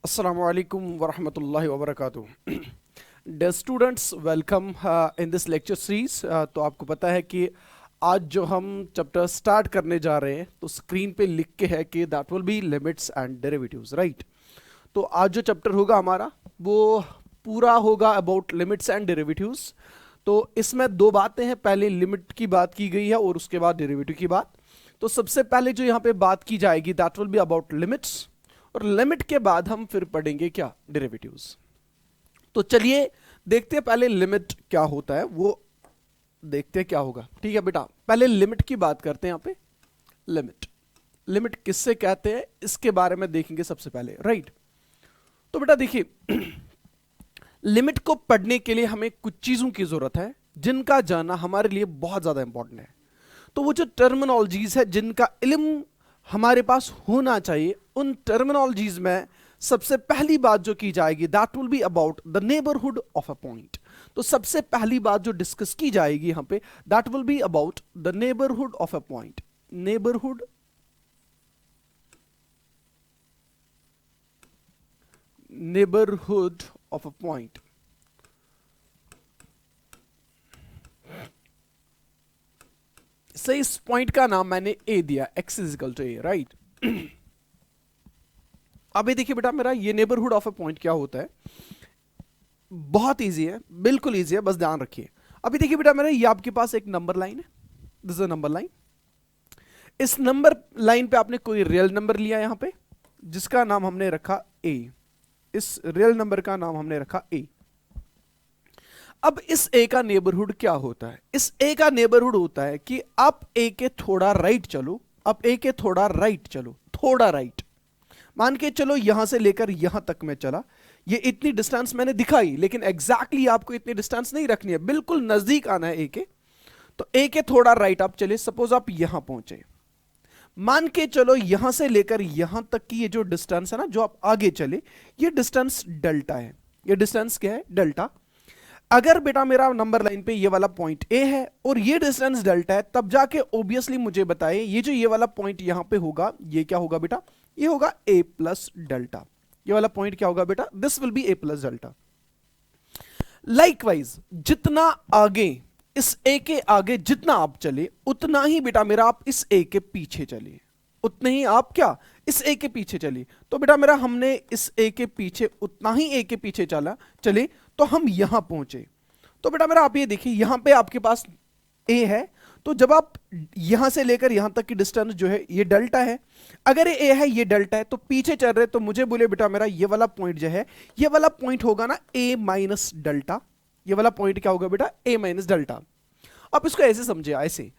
Assalamualaikum warahmatullahi wabarakatuh. Dear students, welcome in this lecture series. तो आपको पता है कि आज जो हम चैप्टर स्टार्ट करने जा रहे हैं तो स्क्रीन पे लिख के है कि that will B limits and derivatives, right. तो आज जो चैप्टर होगा हमारा वो पूरा होगा अबाउट लिमिट्स एंड डेरिवेटिव्स। तो इसमें दो बातें हैं, पहले लिमिट की बात की गई है और उसके बाद डेरिवेटिव की बात। तो सबसे पहले जो यहाँ पे बात की जाएगी that will be about limits, और लिमिट के बाद हम फिर पढ़ेंगे क्या, डेरिवेटिव्स। तो चलिए देखते हैं पहले लिमिट क्या होता है, वो देखते हैं क्या होगा। ठीक है बेटा, पहले लिमिट की बात करते हैं। यहाँ पे लिमिट लिमिट किससे कहते हैं इसके बारे में देखेंगे सबसे पहले, राइट। तो बेटा देखिए, लिमिट को पढ़ने के लिए हमें कुछ चीजों की जरूरत है जिनका जानना हमारे लिए बहुत ज्यादा इंपॉर्टेंट है। तो वो जो टर्मिनोलॉजीज है जिनका इल्म हमारे पास होना चाहिए, उन टर्मिनोलॉजीज में सबसे पहली बात जो की जाएगी that will be about the neighbourhood of a point. तो सबसे पहली बात जो डिस्कस की जाएगी यहां पे that will be about the neighbourhood of a point. Neighbourhood neighbourhood of a point. से इस पॉइंट का नाम मैंने ए दिया, x is equal to A, right. अभी देखिए बेटा, मेरा ये नेबरहुड ऑफ अ पॉइंट क्या होता है, बहुत इजी है, बिल्कुल इजी है, बस ध्यान रखिए। अभी देखिए बेटा, मेरा ये आपके पास एक नंबर लाइन है, this is a number line. इस नंबर लाइन पे आपने कोई रियल नंबर लिया यहां पे जिसका नाम हमने रखा ए। इस रियल नंबर का नाम हमने रखा ए। अब इस ए का नेबरहुड क्या होता है? इस ए का नेबरहुड होता है कि आप ए के थोड़ा राइट चलो, आप ए के थोड़ा राइट चलो, थोड़ा राइट। मान के चलो यहां से लेकर यहां तक मैं चला, ये इतनी डिस्टेंस मैंने दिखाई, लेकिन एग्जैक्टली आपको इतनी डिस्टेंस नहीं रखनी है, बिल्कुल नजदीक आना है ए के। तो ए के थोड़ा राइट आप चले, सपोज आप यहां पहुंचे। मान के चलो यहां से लेकर यहां तक की ये जो डिस्टेंस है ना, जो आप आगे चले, ये डिस्टेंस डेल्टा है। ये डिस्टेंस क्या है? डेल्टा। अगर बेटा मेरा नंबर लाइन पे ये वाला पॉइंट ए है और ये डिस्टेंस डेल्टा है, तब जाके ऑब्वियसली मुझे बताए ये जो ये वाला पॉइंट यहां पे होगा, ये क्या होगा बेटा? ये होगा ए प्लस डेल्टा। ये वाला पॉइंट क्या होगा बेटा? This will be A plus delta. Likewise जितना आगे, इस ए के आगे जितना आप चले, उतना ही बेटा मेरा आप इस ए के पीछे चलिए, उतने ही आप क्या, इस ए के पीछे चलिए। तो बेटा मेरा हमने इस ए के पीछे उतना ही ए के पीछे चले तो हम यहां पहुंचे। तो बेटा मेरा आप ये देखिए, यहां पे आपके पास ए है, तो जब आप यहां से लेकर यहां तक की डिस्टेंस जो है ये डेल्टा है। अगर ये ए है, ये डेल्टा है, तो पीछे चल रहे, तो मुझे बोले बेटा मेरा ये वाला पॉइंट जो है, ये वाला पॉइंट होगा ना ए माइनस डेल्टा। ये वाला पॉइंट क्या होगा बेटा? ए माइनस डेल्टा। आप इसको ऐसे समझे, ऐसे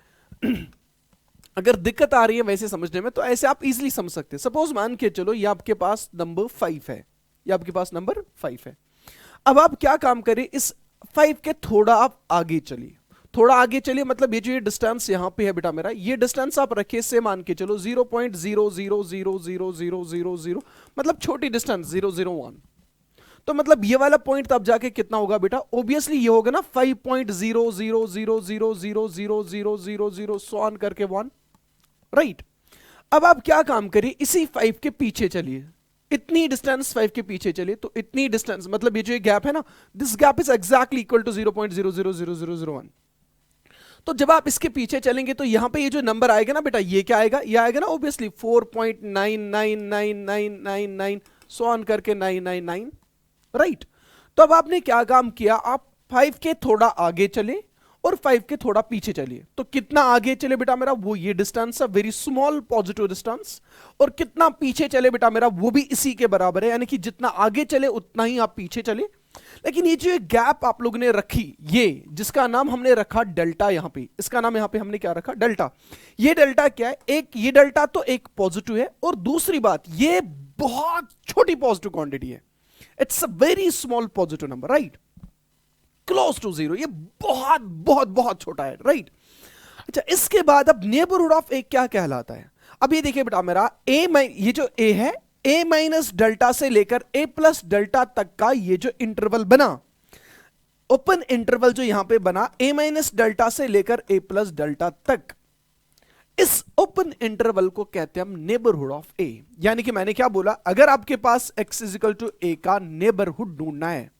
अगर दिक्कत आ रही है वैसे समझने में तो ऐसे आप इजीली समझ सकते हैं। सपोज मान के चलो ये आपके पास नंबर 5 है, ये आपके पास नंबर 5 है। अब आप क्या काम करें, इस 5 के थोड़ा आप आगे चलिए, थोड़ा आगे चलिए, मतलब ये जो ये डिस्टेंस यहां पे है बेटा मेरा, ये डिस्टेंस आप रखिए से मान के चलो 0.0000000, मतलब छोटी डिस्टेंस 001। तो मतलब ये वाला पॉइंट तब जाके कितना होगा बेटा? ऑब्वियसली ये होगा ना 5.000000000 सो ऑन करके 1, राइट। अब आप क्या काम करिए, इसी 5 के पीछे चलिए, इतनी डिस्टेंस 5 के पीछे चलिए। तो इतनी डिस्टेंस मतलब ये जो गैप है ना, this gap is exactly equal to 0.0000001। तो जब आप इसके पीछे चलेंगे तो यहां पे ये जो नंबर आएगा ना बेटा, ये क्या आएगा? ये आएगा ना ऑब्वियसली 4.99999 सो ऑन करके 999, राइट। तो अब आपने क्या काम किया, आप 5 के थोड़ा आगे चले और 5 के थोड़ा पीछे चलिए। तो कितना आगे चले बेटा मेरा? वो ये डिस्टेंस है, वेरी स्मॉल पॉजिटिव डिस्टेंस। और कितना पीछे चले बेटा मेरा? वो भी इसी के बराबर है, यानी कि जितना आगे चले उतना ही आप पीछे चले। लेकिन ये जो गैप आप लोगों ने रखी, ये जिसका नाम हमने रखा डेल्टा, यहां पे इसका नाम यहां पे हमने क्या रखा? डेल्टा। ये डेल्टा क्या है? एक ये डेल्टा तो एक पॉजिटिव है, और दूसरी बात ये बहुत छोटी पॉजिटिव क्वांटिटी है। It's a very small positive number, right, close to zero. ये बहुत बहुत बहुत छोटा है, राइट। अच्छा, इसके बाद अब नेबरहुड ऑफ ए क्या कहलाता है? अब ये देखिए बेटा मेरा ये जो ए है, ए माइनस डेल्टा से लेकर ए प्लस डेल्टा तक का ये जो इंटरवल बना, ओपन इंटरवल जो यहां पे बना, ए माइनस डेल्टा से लेकर ए प्लस डेल्टा तक, इस ओपन इंटरवल को कहते हैं हम नेबरहुड ऑफ ए। यानी कि मैंने क्या बोला, अगर आपके पास x इजिकल टू ए का नेबरहुड ढूंढना है,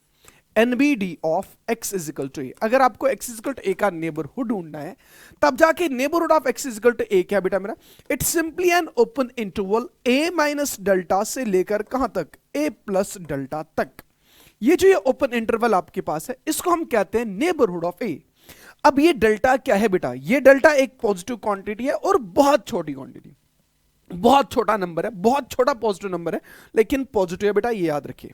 NBD of x is equal to a, अगर आपको x इजिकल टू ए का नेबरहुड ढूंढना है तब जाके neighbourhood of x is equal to a क्या बेटा मेरा, it's simply an open interval a minus delta से लेकर कहां तक, a प्लस डेल्टा तक। ये जो ये ओपन इंटरवल आपके पास है इसको हम कहते हैं नेबरहुड ऑफ ए। अब ये डेल्टा क्या है बेटा, ये डेल्टा एक पॉजिटिव क्वांटिटी है और बहुत छोटी क्वांटिटी, बहुत छोटा नंबर है, बहुत छोटा पॉजिटिव नंबर है लेकिन पॉजिटिव है बेटा, ये याद रखिए।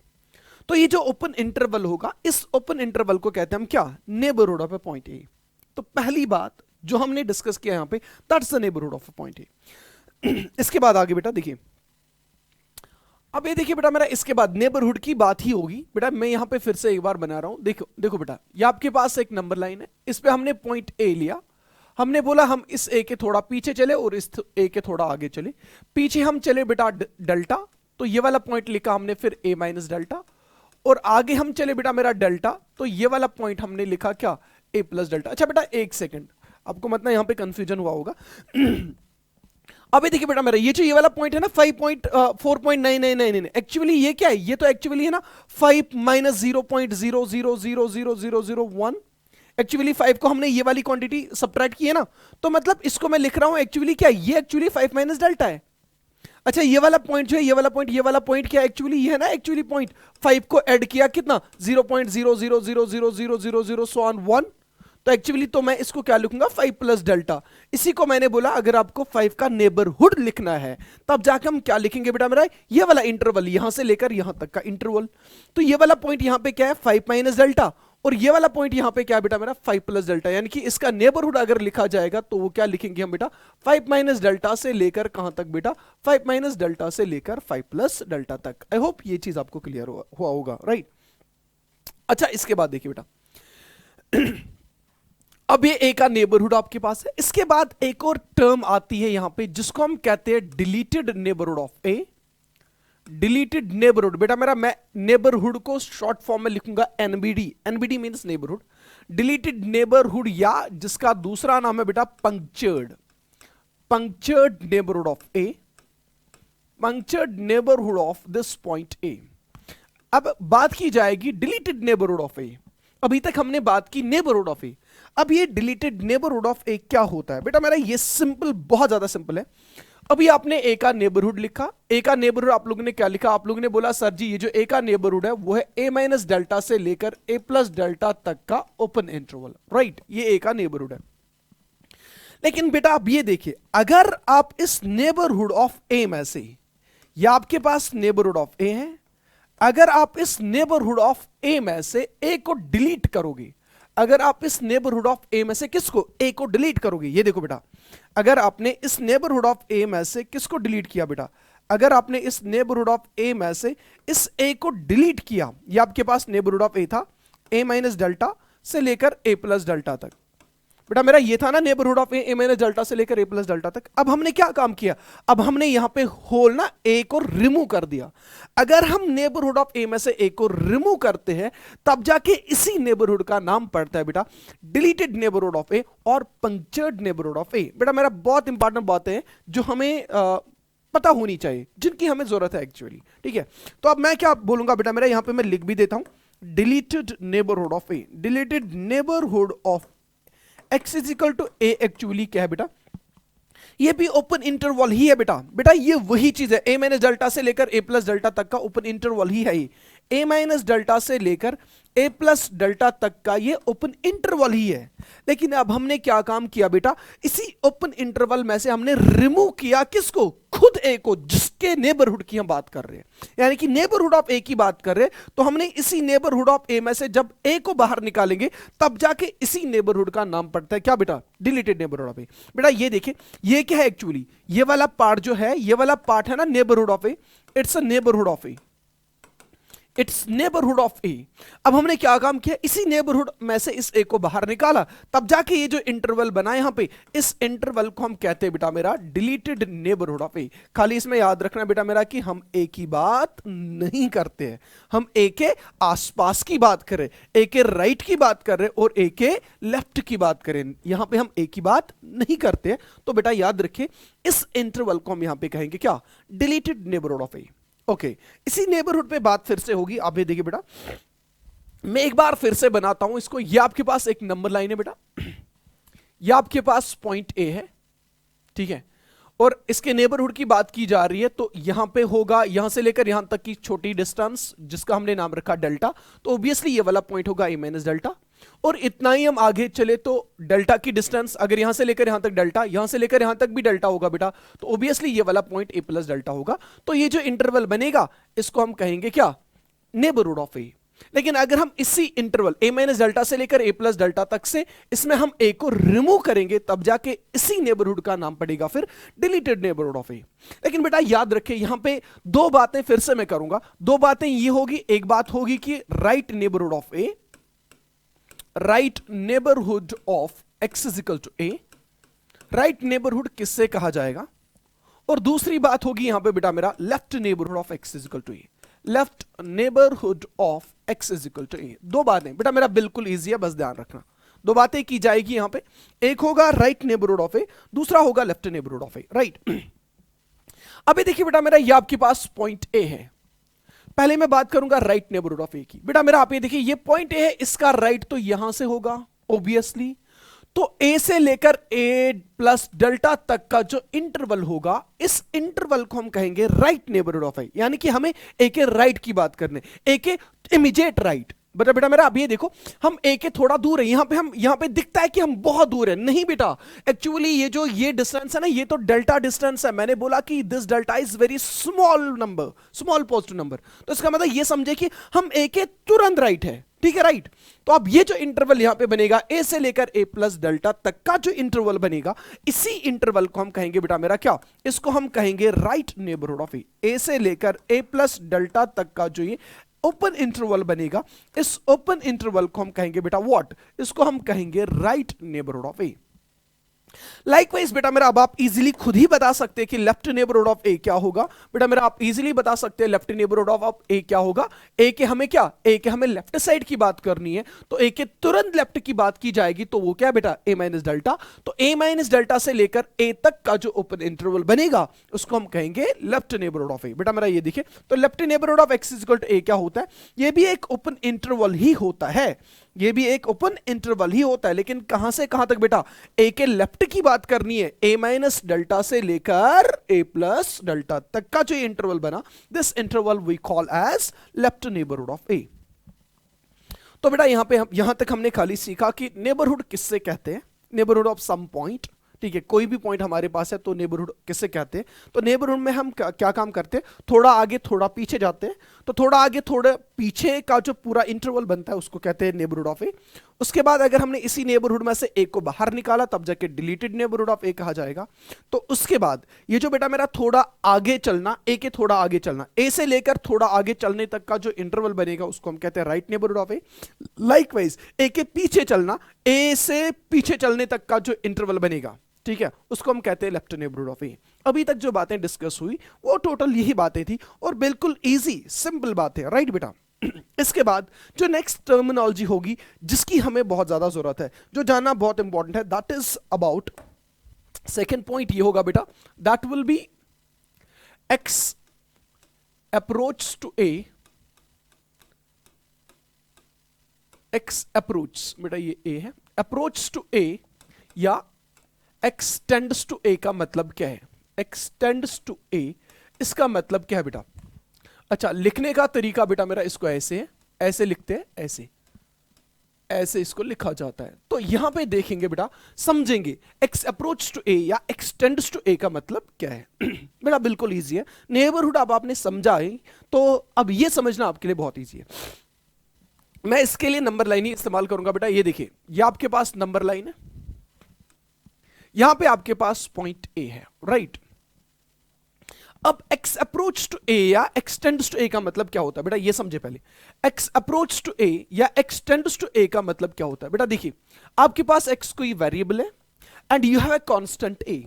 तो ये जो ओपन इंटरवल होगा, इस ओपन इंटरवल को कहते हैं हम क्या, neighbourhood of A point A. तो पहली बात जो हमने डिस्कस किया यहां पे, that's the neighbourhood of A point A. इसके बाद आगे बेटा देखिए, अब ये देखिए बेटा मेरा, इसके बाद नेबरहुड की बात ही होगी बेटा। मैं यहां पे फिर से एक बार बना रहा हूं, देखो देखो बेटा, ये आपके पास एक नंबर लाइन है, इस पे हमने पॉइंट ए लिया, हमने बोला हम इस ए के थोड़ा पीछे चले और इस ए के थोड़ा आगे चले। पीछे हम चले बेटा डेल्टा, तो ये वाला पॉइंट लिखा हमने फिर ए माइनस डेल्टा, और आगे हम चले बेटा मेरा डेल्टा, तो ये वाला पॉइंट हमने लिखा क्या, ए प्लस डेल्टा। अच्छा बेटा एक सेकंड, आपको मतलब यहां पे कंफ्यूजन हुआ होगा। अब ये देखिए बेटा मेरा, ये जो ये वाला पॉइंट है ना 5.4.9999, एक्चुअली ये क्या है, ये तो एक्चुअली है ना 5 माइनस 0.000000001। एक्चुअली 5 को हमने ये वाली क्वांटिटी सब्ट्रैक्ट की है ना, तो मतलब इसको मैं लिख रहा हूं एक्चुअली क्या, ये एक्चुअली 5 माइनस डेल्टा है। अच्छा ये वाला पॉइंट जो है, ये वाला पॉइंट क्या एक्चुअली, ये है ना एक्चुअली पॉइंट 5 को ऐड किया कितना 0.000000001, तो एक्चुअली तो मैं इसको क्या लिखूंगा 5 प्लस डेल्टा। इसी को मैंने बोला अगर आपको 5 का नेबरहुड लिखना है तब जाके हम क्या लिखेंगे बेटा मेरा, ये वाला इंटरवल यहां से लेकर यहां तक का इंटरवल। तो ये वाला पॉइंट यहां पे क्या है 5 माइनस डेल्टा, और ये वाला पॉइंट यहां पे क्या है बेटा मेरा 5 प्लस डेल्टा। यानी कि इसका नेबरहुड अगर लिखा जाएगा तो वो क्या लिखेंगे हम बेटा, 5 माइनस डेल्टा से लेकर कहां तक बेटा, 5 माइनस डेल्टा से लेकर 5 प्लस डेल्टा तक। आई होप ये चीज आपको क्लियर हुआ होगा, राइट। अच्छा इसके बाद देखिए बेटा, अब ये ए का नेबरहुड आपके पास है, इसके बाद एक और टर्म आती है यहां पे जिसको हम कहते हैं deleted neighbourhood of A. Deleted neighbourhood बेटा मेरा, मैं नेबरहुड को शॉर्ट फॉर्म में लिखूंगा NBD, NBD means neighbourhood. Deleted neighbourhood या जिसका दूसरा नाम है बेटा punctured, punctured neighbourhood of A, punctured neighbourhood of this point A. अब बात की जाएगी डिलीटेड नेबरहुड ऑफ ए। अभी तक हमने बात की नेबरहुड ऑफ ए, अब ये डिलीटेड नेबरहुड ऑफ ए क्या होता है बेटा मेरा, ये सिंपल, बहुत ज्यादा सिंपल है। अभी आपने ए का नेबरहुड लिखा, ए का नेबरहुड आप लोगों ने क्या लिखा, आप लोगों ने बोला सर जी ये जो ए का नेबरहुड है वो है ए माइनस डेल्टा से लेकर ए प्लस डेल्टा तक का ओपन इंटरवल, राइट, ये ए का नेबरहुड है। लेकिन बेटा आप ये देखिए, अगर आप इस नेबरहुड ऑफ ए में से, या आपके पास नेबरहुड ऑफ ए है, अगर आप इस नेबरहुड ऑफ ए में से ए को डिलीट करोगे, अगर आप इस नेबरहुड ऑफ ए में से किसको, ए को डिलीट करोगे, ये देखो बेटा, अगर आपने इस नेबरहुड ऑफ ए में से किसको डिलीट किया बेटा, अगर आपने इस नेबरहुड ऑफ ए में से इस ए को डिलीट किया, ये आपके पास नेबरहुड ऑफ ए था ए माइनस डेल्टा से लेकर ए प्लस डेल्टा तक, बेटा मेरा ये था ना neighbourhood of A minus delta से लेकर ए प्लस डेल्टा तक। अब हमने क्या काम किया, अब हमने यहां पे होल ना ए को रिमूव कर दिया। अगर हम नेबरहुड ऑफ ए में से ए को रिमूव करते हैं तब जाके इसी नेबरहुड का नाम पड़ता है बेटा डिलीटेड नेबरहुड ऑफ ए और पंक्चर्ड नेबरहुड ऑफ ए। बेटा मेरा बहुत इंपॉर्टेंट बातें हैं जो हमें पता होनी चाहिए, जिनकी हमें जरूरत है एक्चुअली, ठीक है। तो अब मैं क्या बोलूंगा बेटा मेरा, यहां पे मैं लिख भी देता हूं deleted neighbourhood of A, deleted neighbourhood of x is equal to A. Actually क्या है बेटा, ये भी ओपन इंटरवल ही है बेटा, बेटा ये वही चीज है, ए माइनस डेल्टा से लेकर ए प्लस डेल्टा तक का ओपन इंटरवल ही है, ए माइनस डेल्टा से लेकर ए प्लस डेल्टा तक का ये ओपन इंटरवल ही है। लेकिन अब हमने क्या काम किया बेटा, इसी ओपन इंटरवल में से हमने रिमूव किया किसको, खुद ए को, जिसके नेबरहुड की हम बात कर रहे हैं, यानी कि नेबरहुड ऑफ ए की बात कर रहे हैं। तो हमने इसी नेबरहुड ऑफ ए में से जब ए को बाहर निकालेंगे तब जाके इसी नेबरहुड का नाम पड़ता है क्या बेटा, डिलीटेड नेबरहुड ऑफ ए। बेटा ये देखिए, ये क्या है एक्चुअली, ये वाला पार्ट जो है, ये वाला पार्ट है ना neighbourhood of a, it's a neighbourhood of a. It's neighbourhood of a. अब हमने क्या काम किया, इसी नेबरहुड में से इस ए को बाहर निकाला, तब जाके ये जो इंटरवल बना यहां पे, इस इंटरवल को हम कहते हैं बेटा मेरा डिलीटेड नेबरहुड ऑफ ए। खाली इसमें याद रखना बेटा मेरा कि हम ए की बात नहीं करते हैं, हम ए के आसपास की बात करें, ए के राइट की बात कर रहे हैं और ए के लेफ्ट की बात करें, यहां पे हम ए की बात नहीं करते हैं। तो बेटा याद रखें इस इंटरवल को हम यहां पे कहेंगे क्या, deleted neighbourhood of A. Okay, इसी नेबरहुड पे बात फिर से होगी। आप ये देखिए बेटा, मैं एक बार फिर से बनाता हूं इसको। ये आपके पास एक नंबर लाइन है बेटा, ये आपके पास पॉइंट ए है, ठीक है, और इसके नेबरहुड की बात की जा रही है, तो यहां पे होगा यहां से लेकर यहां तक की छोटी डिस्टेंस जिसका हमने नाम रखा डेल्टा, तो ऑब्वियसली ये वाला पॉइंट होगा ए माइनस डेल्टा। और इतना ही हम आगे चले तो डेल्टा की डिस्टेंस अगर यहां से लेकर यहां तक डेल्टा, यहां से लेकर यहां तक भी डेल्टा होगा बेटा, तो ऑब्वियसली ये वाला पॉइंट ए प्लस डेल्टा होगा। तो ये जो इंटरवल बनेगा इसको हम कहेंगे क्या, नेबरहुड ऑफ ए। लेकिन अगर हम इसी इंटरवल ए माइनस डेल्टा से लेकर ए प्लस डेल्टा तक से इसमें हम ए को रिमूव करेंगे, तब जाके इसी नेबरहुड का नाम पड़ेगा फिर डिलीटेड नेबरहुड ऑफ ए। लेकिन बेटा याद रखें यहां पे दो बातें फिर से मैं करूंगा। दो बातें ये होगी, एक बात होगी कि right neighbourhood of A, right neighbourhood of x is equal to A, right neighbourhood किससे कहा जाएगा, और दूसरी बात होगी यहां पे बेटा मेरा left neighbourhood of x is equal to a, left neighbourhood of x is equal to a. दो बातें बेटा मेरा बिल्कुल इजी है, बस ध्यान रखना। दो बातें की जाएगी यहां पे, एक होगा राइट नेबरहुड ऑफ ए, दूसरा होगा left neighbourhood of A, right. अभी देखिए बेटा मेरा ये आपके पास पॉइंट ए है, पहले मैं बात करूंगा राइट नेबरहुड ऑफ ए की। बेटा मेरा आप ये देखिए ये पॉइंट ए है, इसका राइट तो यहां से होगा ऑब्वियसली, तो ए से लेकर ए प्लस डेल्टा तक का जो इंटरवल होगा, इस इंटरवल को हम कहेंगे राइट नेबरहुड ऑफ ए। यानी कि हमें ए के राइट की बात करने, ए के इमीडिएट राइट। बेटा मेरा अब ये देखो, हम ए के थोड़ा दूर है, यहां पे दिखता है कि हम बहुत दूर है, नहीं बेटा, एक्चुअली ये डिस्टेंस है ना, ये तो डेल्टा डिस्टेंस है। मैंने बोला कि this delta is very small number, small positive number, तो इसका मतलब ये समझे कि हम ए के तुरंत राइट है, ठीक है, राइट। तो अब ये जो इंटरवल यहां पे बनेगा ए से लेकर ए प्लस डेल्टा तक का जो इंटरवल बनेगा, इसी इंटरवल को हम कहेंगे बेटा मेरा क्या, इसको हम कहेंगे राइट नेबरहुड ऑफ ए। ए से लेकर ए प्लस डेल्टा तक का जो ये ओपन इंटरवल बनेगा, इस ओपन इंटरवल को हम कहेंगे बेटा व्हाट, इसको हम कहेंगे right neighbourhood of a. Likewise बेटा मेरा अब आप इजीली खुद ही बता सकते हैं कि लेफ्ट नेबरहुड ऑफ ए क्या होगा। बेटा मेरा आप इजीली बता सकते हैं लेफ्ट नेबरहुड ऑफ ए क्या होगा। ए के हमें क्या, ए के हमें लेफ्ट साइड की बात करनी है, तो ए के तुरंत लेफ्ट की बात की जाएगी, तो वो क्या बेटा, ए माइनस डेल्टा। तो ए माइनस डेल्टा से लेकर ए तक का जो ओपन इंटरवल बनेगा उसको हम कहेंगे लेफ्ट नेबरहुड ऑफ ए। बेटा मेरा ये देखिए, तो left neighbourhood of x is equal to a क्या होता है, ये भी एक ओपन इंटरवल ही होता है, ये भी एक ओपन इंटरवल ही होता है, लेकिन कहां से कहां तक बेटा, ए के लेफ्ट की बात करनी है, ए माइनस डेल्टा से लेकर ए प्लस डेल्टा तक का जो इंटरवल बना, this interval we call as left neighbourhood of a. तो बेटा यहां तक हमने खाली सीखा कि नेबरहुड किससे कहते हैं, नेबरहुड ऑफ सम पॉइंट, ठीक है, कोई भी पॉइंट हमारे पास है तो नेबरहुड किससे कहते हैं। तो नेबरहुड में हम क्या काम करते हैं, थोड़ा आगे थोड़ा पीछे जाते हैं, तो थोड़ा आगे थोड़ा पीछे का जो पूरा इंटरवल बनता है उसको कहते हैं नेबरहुड ऑफ ए। उसके बाद अगर हमने इसी नेबरहुड में से ए को बाहर निकाला, तब जाके डिलीटेड नेबरहुड ऑफ ए कहा जाएगा। तो उसके बाद ये जो बेटा मेरा थोड़ा आगे चलना, ए के थोड़ा आगे चलना, ए से लेकर थोड़ा आगे चलने तक का जो इंटरवल बनेगा उसको हम कहते हैं right neighbourhood of a. Likewise a के पीछे चलना, ए से पीछे चलने तक का जो इंटरवल बनेगा, ठीक है, उसको हम कहते हैं लेफ्ट नेबरहुड ऑफ ए। अभी तक जो बातें डिस्कस हुई वो टोटल यही बातें थी और बिल्कुल इजी सिंपल बात है, राइट बेटा। इसके बाद जो नेक्स्ट टर्मिनोलॉजी होगी जिसकी हमें बहुत ज्यादा जरूरत है, जो जानना बहुत इंपॉर्टेंट है, that is about, second point ये होगा बेटा, that will be x approach to A, x approach, बेटा ये ए है, अप्रोच टू ए या एक्सटेंड्स टू ए का मतलब क्या है, एक्सटेंड्स टू ए इसका मतलब क्या है बेटा। अच्छा, लिखने का तरीका बेटा मेरा इसको ऐसे है, ऐसे लिखते हैं, ऐसे ऐसे इसको लिखा जाता है। तो यहां पे देखेंगे बेटा, समझेंगे एक्स अप्रोच टू ए या एक्सटेंड्स टू ए का मतलब क्या है। बेटा बिल्कुल इजी है, नेबरहुड अब आपने समझा है तो अब ये समझना आपके लिए बहुत इजी है। मैं इसके लिए नंबर लाइन ही इस्तेमाल करूंगा बेटा। ये देखिए, ये आपके पास नंबर लाइन है, यहां पे आपके पास पॉइंट ए है, राइट। अब x अप्रोच टू a या x टेंड्स टू a का मतलब क्या होता है बेटा, ये समझे पहले। x अप्रोच टू a या x टेंड्स टू a का मतलब क्या होता है बेटा, देखिए आपके पास x कोई वेरिएबल है and you have a constant a।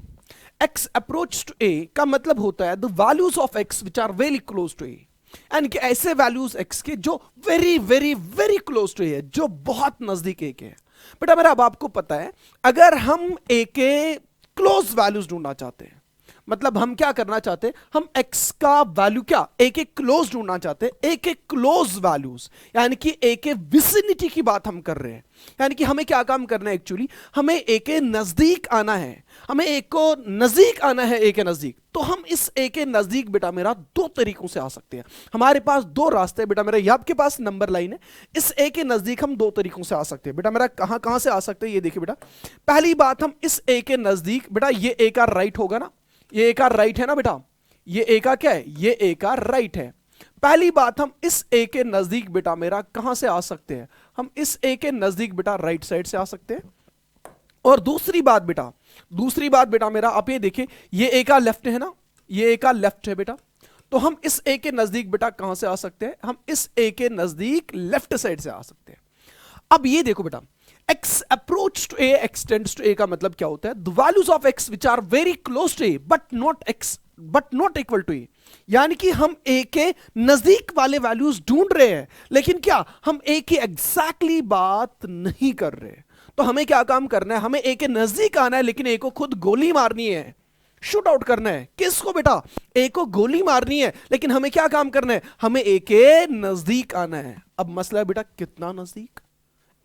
x approach to a का मतलब होता है the values of x which are very close to a, यानी कि ऐसे वैल्यूज x के जो very very very close to a है, जो बहुत नजदीक a के है। बेटा मेरा अब आपको पता है, अगर हम a के क्लोज वैल्यूज ढूंढना चाहते हैं, मतलब हम क्या करना चाहते हैं, हम x का वैल्यू क्या a के क्लोज ढूंढना चाहते हैं, a के क्लोज वैल्यूज, यानी कि a के विसिनिटी की बात हम कर रहे हैं। यानी कि हमें क्या काम करना है, एक्चुअली हमें a के नजदीक आना है, हमें a को नजदीक आना है a के नजदीक। तो हम इस a के नजदीक बेटा मेरा दो तरीकों से आ सकते हैं, हमारे पास दो रास्ते हैं बेटा मेरा। ये आपके पास नंबर लाइन है, इस a के नजदीक हम दो तरीकों से आ सकते हैं बेटा मेरा। कहां कहां से आ सकते हैं ये देखिए बेटा। पहली बात, हम इस a के नजदीक बेटा, ये a का राइट होगा ना, ये a का राइट है ना बेटा, ये a का क्या है, ये a का राइट है। पहली बात, हम इस a के नजदीक बेटा मेरा कहां से आ सकते हैं, हम इस a के नजदीक बेटा राइट साइड से आ सकते हैं। और दूसरी बात बेटा मेरा, आप ये देखिए, ये a का लेफ्ट है ना, ये a का लेफ्ट है बेटा, तो हम इस a के नजदीक बेटा कहां से आ सकते हैं, हम इस a के नजदीक लेफ्ट साइड से आ सकते हैं। अब ये देखो बेटा, x approach to a x tends to a का मतलब क्या होता है, the values of x which are very close to a but not equal to a, यानी कि हम a के नजदीक वाले वैल्यूज ढूंढ रहे हैं, लेकिन क्या हम a की एग्जैक्टली बात नहीं कर रहे। तो हमें क्या काम करना है, हमें a के नजदीक आना है, लेकिन a को खुद गोली मारनी है, शूट आउट करना है। किसको बेटा, a को गोली मारनी है, लेकिन हमें क्या काम करना है, हमें a के नजदीक आना है। अब मसला है बेटा कितना नजदीक,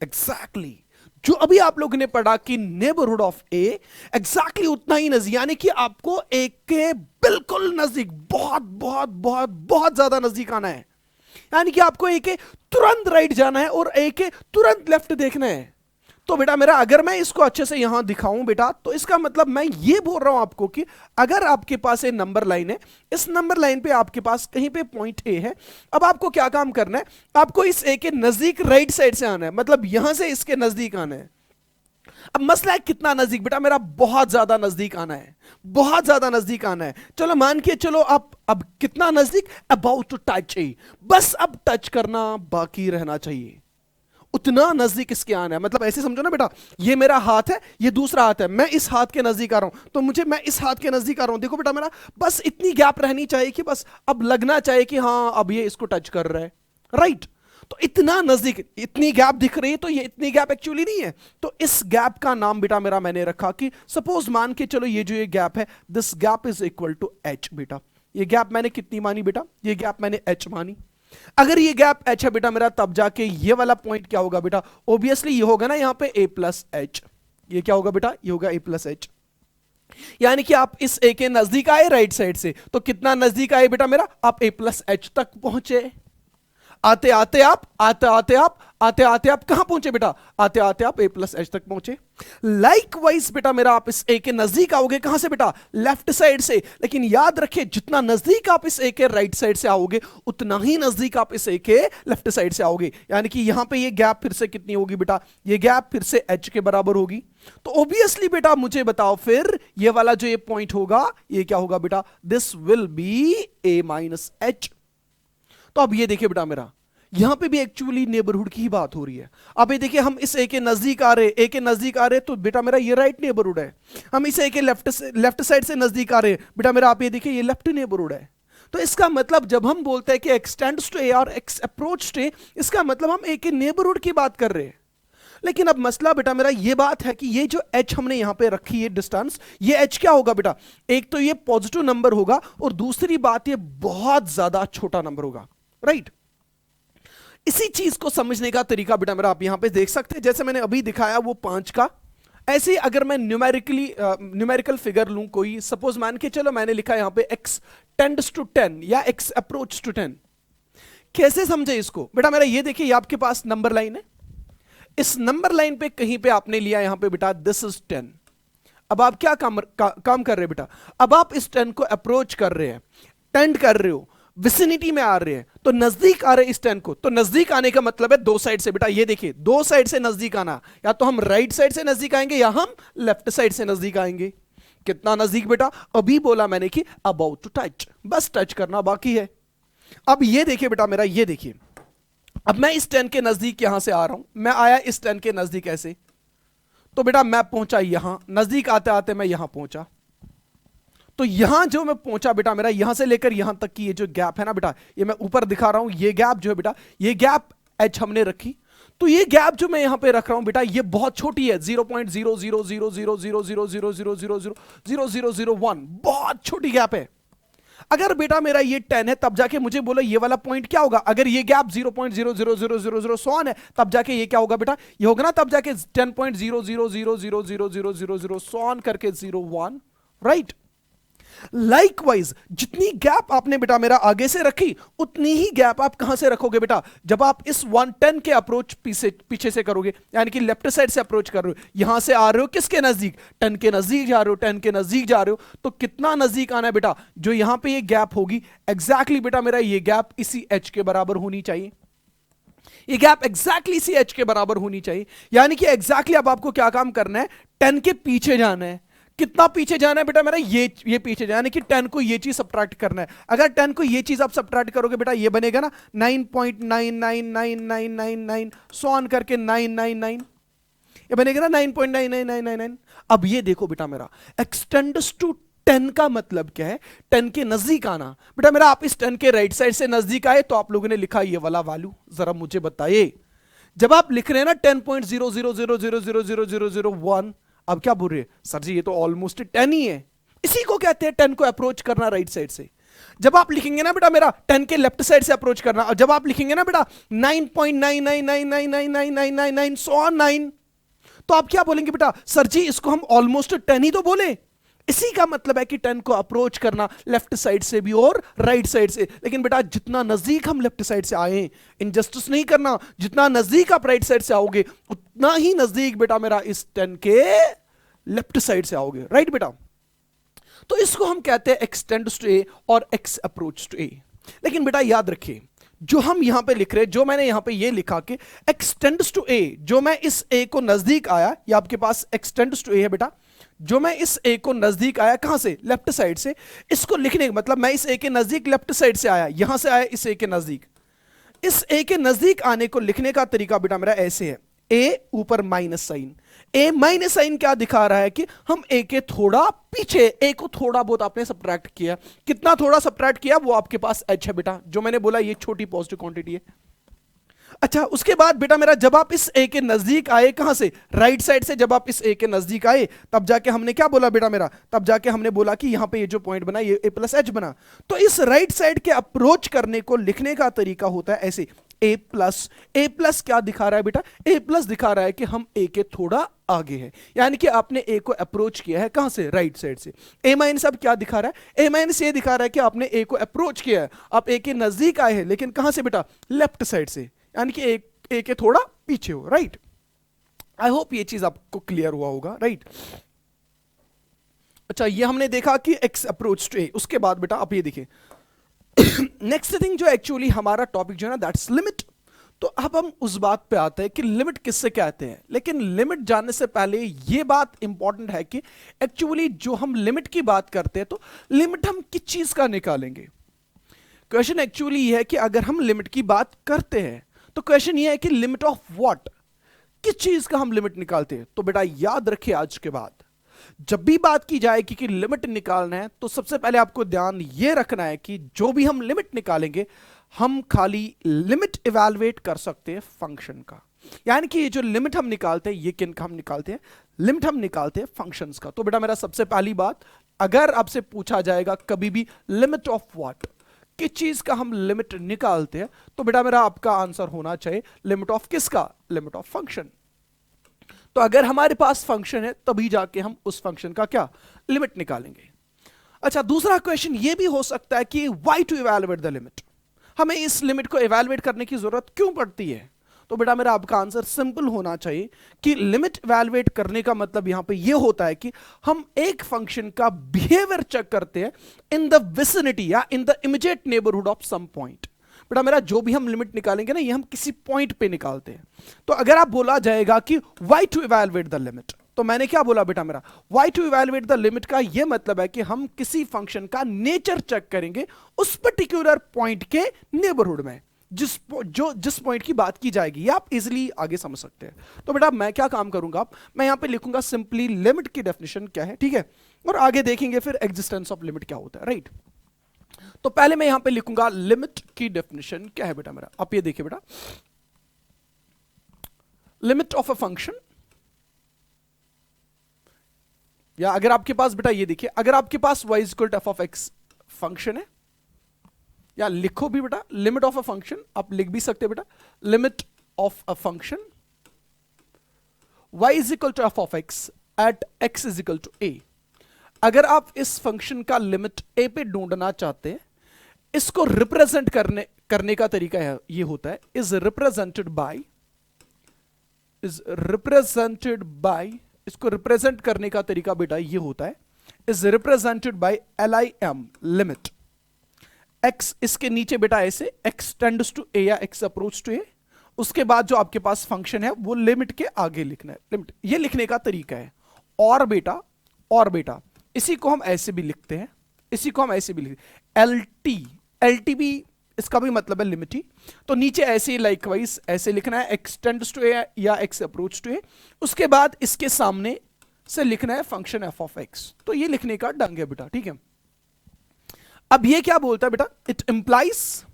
एग्जैक्टली जो अभी आप लोगों ने पढ़ा कि नेबरहुड ऑफ ए, एग्जैक्टली उतना ही नजदीक, यानी कि आपको ए के बिल्कुल नजदीक, बहुत बहुत बहुत बहुत ज्यादा नजदीक आना है। यानी कि आपको ए के तुरंत राइट जाना है और ए के तुरंत लेफ्ट देखना है। तो बेटा मेरा, अगर मैं इसको अच्छे से यहां दिखाऊं बेटा, तो इसका मतलब मैं ये बोल रहा हूं आपको कि अगर आपके पास एक नंबर लाइन है, इस नंबर लाइन पे आपके पास कहीं पे पॉइंट ए है, अब आपको क्या काम करना है, आपको इस ए के नजदीक राइट साइड से आना है, मतलब यहां से इसके नजदीक आना है। अब मसला है कितना नजदीक बेटा मेरा, बहुत ज्यादा नजदीक आना है, बहुत ज्यादा नजदीक आना है। चलो मान के चलो, आप अब कितना नजदीक, अबाउट टू टच ए, बस अब टच करना बाकी रहना चाहिए, उतना नजदीक इसके आना है। मतलब ऐसे समझो ना बेटा, ये मेरा हाथ है, ये दूसरा हाथ है, मैं इस हाथ के नजदीक आ रहा हूं, तो मैं इस हाथ के नजदीक आ रहा हूं। देखो बेटा मेरा, बस इतनी गैप रहनी चाहिए कि बस अब लगना चाहिए कि हां अब ये इसको टच कर रहा है, राइट। तो इतना नजदीक, इतनी गैप दिख रही है, तो ये इतनी गैप एक्चुअली नहीं है। तो इस गैप का नाम बेटा मेरा मैंने रखा कि सपोज मान के चलो ये जो ये गैप है, this gap is equal to H. बेटा ये गैप मैंने कितनी मानी बेटा, ये गैप मैंने एच मानी। अगर ये गैप एच है बेटा मेरा, तब जाके ये वाला पॉइंट क्या होगा बेटा, ऑब्वियसली ये होगा ना यहां पे a प्लस एच। ये क्या होगा बेटा, ये होगा a प्लस एच। यानी कि आप इस a के नजदीक आए राइट साइड से, तो कितना नजदीक आए बेटा मेरा, आप a प्लस एच तक पहुंचे। आते आते आप कहां पहुंचे बेटा, आते आते आप a प्लस एच तक पहुंचे। लाइकवाइज बेटा मेरा, आप इस a के नजदीक आओगे कहां से बेटा, लेफ्ट साइड से। लेकिन याद रखिए, जितना नजदीक आप इस a के राइट साइड से आओगे, उतना ही नजदीक आप इस a के लेफ्ट साइड से आओगे। यानी कि यहां पे ये गैप फिर से कितनी होगी बेटा, ये गैप फिर से h के बराबर होगी। तो ऑब्वियसली बेटा मुझे बताओ, फिर ये वाला जो ये पॉइंट होगा, ये क्या होगा बेटा, this will be a minus H. तो अब ये देखिए बेटा मेरा, यहां पे भी एक्चुअली नेबरहुड की ही बात हो रही है। अब ये देखिए, हम इस ए के नजदीक आ रहे, तो बेटा मेरा ये राइट नेबरहुड है। हम इस ए के लेफ्ट साइड से नजदीक आ रहे हैं, बेटा मेरा आप ये देखिए, ये लेफ्ट नेबरहुड है। तो इसका मतलब जब हम बोलते हैं कि एक्सटेंड्स टू ए और एक्स अप्रोच टू ए, इसका मतलब हम ए के नेबरहुड की बात कर रहे हैं। लेकिन अब मसला बेटा मेरा ये बात है कि ये जो h हमने यहां पे रखी है डिस्टेंस, ये h क्या होगा बेटा, एक तो ये पॉजिटिव नंबर होगा, और दूसरी बात ये बहुत ज्यादा छोटा नंबर होगा, राइट। इसी चीज को समझने का तरीका बेटा मेरा आप यहां पे देख सकते हैं, जैसे मैंने अभी दिखाया वो 5 का। ऐसे अगर मैं न्यूमेरिकल फिगर लूं कोई, सपोज मान के चलो मैंने लिखा यहां पे x टेंड्स टू 10 या x अप्रोच टू 10। कैसे समझे इसको बेटा मेरा, ये देखिए, ये आपके पास नंबर लाइन है, इस नंबर लाइन पे कहीं पे आपने लिया यहां पे बेटा दिस इज 10। अब आप क्या काम कर रहे हैं बेटा, अब आप इस 10 को अप्रोच कर रहे हैं, टेंड कर रहे हो, विसिनिटी में आ रहे हैं, तो नजदीक आ रहे हैं इस 10 को। तो नजदीक आने का मतलब है दो साइड से बेटा, ये देखिए दो साइड से नजदीक आना, या तो हम राइट साइड से नजदीक आएंगे या हम लेफ्ट साइड से नजदीक आएंगे। कितना नजदीक बेटा? अभी बोला मैंने कि अबाउट टू टच, बस टच करना बाकी है। अब ये देखिए बेटा मेरा, ये देखिए, अब मैं इस 10 के नजदीक यहां से आ रहा हूं, मैं आया इस 10 के नजदीक ऐसे, तो बेटा मैं पहुंचा यहां, नजदीक आते आते मैं यहां पहुंचा, तो यहां जो मैं पहुंचा बेटा मेरा, यहां से लेकर यहां तक की ये जो गैप है ना बेटा, ये मैं ऊपर दिखा रहा हूं, ये गैप जो है बेटा, ये गैप एच हमने रखी, तो ये गैप जो मैं यहां पे रख रहा हूं बेटा, ये बहुत छोटी है, 0.000000000000001, बहुत छोटी गैप है। अगर बेटा मेरा ये 10 है, तब जाके मुझे बोलो ये वाला पॉइंट क्या होगा, अगर ये गैप 0.0000000 है, तब जाके ये क्या होगा बेटा, ये होगा ना तब जाके 10.000000000 करके 01, राइट। लाइकवाइज जितनी गैप आपने बेटा मेरा आगे से रखी, उतनी ही गैप आप कहां से रखोगे बेटा, जब आप इस 110 के अप्रोच पीछे से करोगे, यानी कि लेफ्ट साइड से अप्रोच कर रहे हो, यहां से आ रहे हो किसके नजदीक, 10 के नजदीक जा रहे हो, 10 के नजदीक जा रहे हो, तो कितना नजदीक आना है बेटा, जो यहां पे ये गैप होगी एग्जैक्टली बेटा मेरा, ये गैप इसी एच के बराबर होनी चाहिए, ये गैप एग्जैक्टली इसी एच के बराबर होनी चाहिए। यानी कि एग्जैक्टली अब आपको क्या काम करना है, 10 के पीछे जाना है। कितना पीछे जाना है बेटा मेरा, ये पीछे जाना है, कि 10 को ये चीज सब्ट्रैक्ट करना है। अगर 10 को ये चीज आप सब्ट्रैक्ट करोगे बेटा, ये बनेगा ना 9.99999 सो ऑन करके 999, ये बनेगा ना 9.99999। अब ये देखो बेटा मेरा, एक्सटेंड्स टू 10 का मतलब क्या है, 10 के नजदीक आना। बेटा मेरा आप इस 10 के राइट साइड से नजदीक आए, तो आप लोगों ने लिखा ये वाला वैल्यू, जरा मुझे बताइए, जब आप लिख रहे हैं ना 10.000000001, अब क्या बोल रहे हैं सर जी, ये तो ऑलमोस्ट 10 ही है, इसी को कहते हैं 10 को अप्रोच करना राइट साइड से। जब आप लिखेंगे ना बेटा मेरा 10 के लेफ्ट साइड से अप्रोच करना, और जब आप लिखेंगे ना बेटा 9.999999999 सो ऑन 9, तो आप क्या बोलेंगे बेटा, सर जी इसको हम ऑलमोस्ट 10 ही तो बोले। इसी का मतलब है कि 10 को अप्रोच करना लेफ्ट साइड से भी और राइट साइड से। लेकिन बेटा जितना नजदीक हम लेफ्ट साइड से आए, इनजस्टिस नहीं करना, जितना नजदीक आप राइट साइड से आओगे, उतना ही नजदीक बेटा मेरा इस 10 के लेफ्ट साइड से आओगे, राइट बेटा। तो इसको हम कहते हैं एक्सटेंड्स टू ए और एक्स अप्रोच टू ए। लेकिन बेटा याद रखिए, जो हम यहां पे लिख रहे हैं, जो मैंने यहां पे ये लिखा कि एक्सटेंड्स टू ए, जो मैं इस ए को नजदीक आया, ये आपके पास एक्सटेंड्स टू ए है बेटा, जो मैं इस ए को नजदीक आया कहां से, लेफ्ट साइड से, इसको लिखने का मतलब मैं इस ए के नजदीक लेफ्ट साइड से आया, यहां से आया इस ए के नजदीक। इस ए के नजदीक आने को लिखने का तरीका बेटा मेरा ऐसे है, ए ऊपर माइनस साइन, ए माइनस साइन क्या दिखा रहा है कि हम ए के थोड़ा पीछे, ए को थोड़ा बहुत आपने सब्ट्रैक्ट किया। कितना थोड़ा सब्ट्रैक्ट किया, वो आपके पास एच है बेटा, जो मैंने बोला ये छोटी पॉजिटिव क्वांटिटी है। अच्छा, उसके बाद बेटा मेरा जब आप इस ए के नजदीक आए, कहां से, राइट साइड से, जब आप इस ए के नजदीक आए, तब जाके हमने क्या बोला बेटा मेरा, तब जाके हमने बोला कि यहां पे ये जो पॉइंट बना, ये ए प्लस एच बना। तो इस राइट साइड के अप्रोच करने को लिखने का तरीका होता है ऐसे, ए प्लस। ए प्लस क्या दिखा रहा है बेटा, ए प्लस दिखा रहा है कि हम ए के थोड़ा आगे है, यानी कि आपने ए को अप्रोच किया है कहां से, राइट साइड से। ए माइनस अब क्या दिखा रहा है, ए माइनस ये दिखा रहा है कि आपने ए को अप्रोच किया है, आप ए के नजदीक आए हैं, लेकिन कहां से बेटा, लेफ्ट साइड से, यानी कि ए के थोड़ा पीछे हो, राइट। आई होप ये चीज आपको क्लियर हुआ होगा, राइट। अच्छा, ये हमने देखा कि एक्स अप्रोच टू ए। उसके बाद बेटा आप ये देखिए, नेक्स्ट थिंग जो एक्चुअली हमारा टॉपिक जो है ना, दैट्स लिमिट। तो अब हम उस बात पे आते हैं कि लिमिट किससे कहते हैं। लेकिन लिमिट जानने से पहले ये बात इंपॉर्टेंट है कि एक्चुअली जो हम लिमिट की बात करते हैं, तो लिमिट हम किस चीज का निकालेंगे। क्वेश्चन एक्चुअली ये है कि अगर हम लिमिट की बात करते हैं, तो क्वेश्चन ये है कि लिमिट ऑफ व्हाट, किस चीज का हम लिमिट निकालते हैं। तो बेटा याद रखिए, आज के बाद जब भी बात की जाएगी कि लिमिट निकालना है, तो सबसे पहले आपको ध्यान ये रखना है कि जो भी हम लिमिट निकालेंगे, हम खाली लिमिट इवैल्यूएट कर सकते हैं फंक्शन का। यानी कि ये जो लिमिट हम निकालते हैं, ये किन का हम निकालते हैं, लिमिट हम निकालते हैं फंक्शंस का। तो बेटा मेरा सबसे पहली बात, अगर आपसे पूछा जाएगा कभी भी लिमिट ऑफ व्हाट, किस चीज का हम लिमिट निकालते हैं, तो बेटा मेरा आपका आंसर होना चाहिए लिमिट ऑफ किसका, लिमिट ऑफ फंक्शन। तो अगर हमारे पास फंक्शन है, तभी जाके हम उस फंक्शन का क्या, लिमिट निकालेंगे। अच्छा, दूसरा क्वेश्चन ये भी हो सकता है कि why to evaluate the limit, हमें इस लिमिट को इवैल्यूएट करने की जरूरत क्यों पड़ती है। तो बेटा मेरा आपका आंसर सिंपल होना चाहिए कि लिमिट इवैल्यूएट करने का मतलब यहां पे ये होता है कि हम एक फंक्शन का बिहेवियर चेक करते हैं इन द विसिनिटी या in the immediate neighbourhood of some point. बेटा मेरा जो भी हम लिमिट निकालेंगे ना, ये हम किसी पॉइंट पे निकालते हैं। तो अगर आप बोला जाएगा कि why to evaluate the limit, तो मैंने क्या बोला बेटा, मेरा why to evaluate the limit का ये मतलब है कि हम किसी फंक्शन का नेचर चेक करेंगे उस पर्टिकुलर पॉइंट के नेबरहुड में, जिस पॉइंट की बात की जाएगी। ये आप इजीली आगे समझ सकते हैं। तो बेटा मैं क्या काम करूंगा, मैं यहां पे लिखूंगा सिंपली लिमिट की डेफिनेशन क्या है, ठीक है, और आगे देखेंगे फिर एग्जिस्टेंस ऑफ लिमिट क्या होता है, राइट। तो पहले मैं यहां पे लिखूंगा लिमिट की डेफिनेशन क्या है बेटा मेरा। आप ये देखिए बेटा, लिमिट ऑफ अ फंक्शन, या अगर आपके पास बेटा ये देखिए, अगर आपके पास y equal to F of x function है, या लिखो भी बेटा लिमिट ऑफ अ फंक्शन, आप लिख भी सकते हैं बेटा limit of a function y is equal to F of x at x is equal to a। अगर आप इस फंक्शन का लिमिट a पे ढूंढना चाहते हैं, इसको रिप्रेजेंट करने का तरीका है, ये होता है इज रिप्रेजेंटेड बाय, इसको रिप्रेजेंट करने का तरीका बेटा ये होता है is represented bye LIM, limit x इसके नीचे बेटा ऐसे x टेंड्स टू a या x अप्रोच टू a, उसके बाद जो आपके पास फंक्शन है वो लिमिट के आगे लिखना है, लिमिट, ये लिखने का तरीका है। और बेटा इसी को हम ऐसे भी लिखते हैं, इसी को हम ऐसे भी लिखते हैं LT भी, इसका भी मतलब है लिमिट ही। तो नीचे ऐसे लाइकवाइज ऐसे लिखना है x टेंड्स टू a या x अप्रोच टू a, उसके बाद इसके सामने से लिखना है फंक्शन f ऑफ x। तो ये लिखने का ढंग है बेटा, ठीक है। अब ये क्या बोलता है बेटा, इट इंप्लाइज,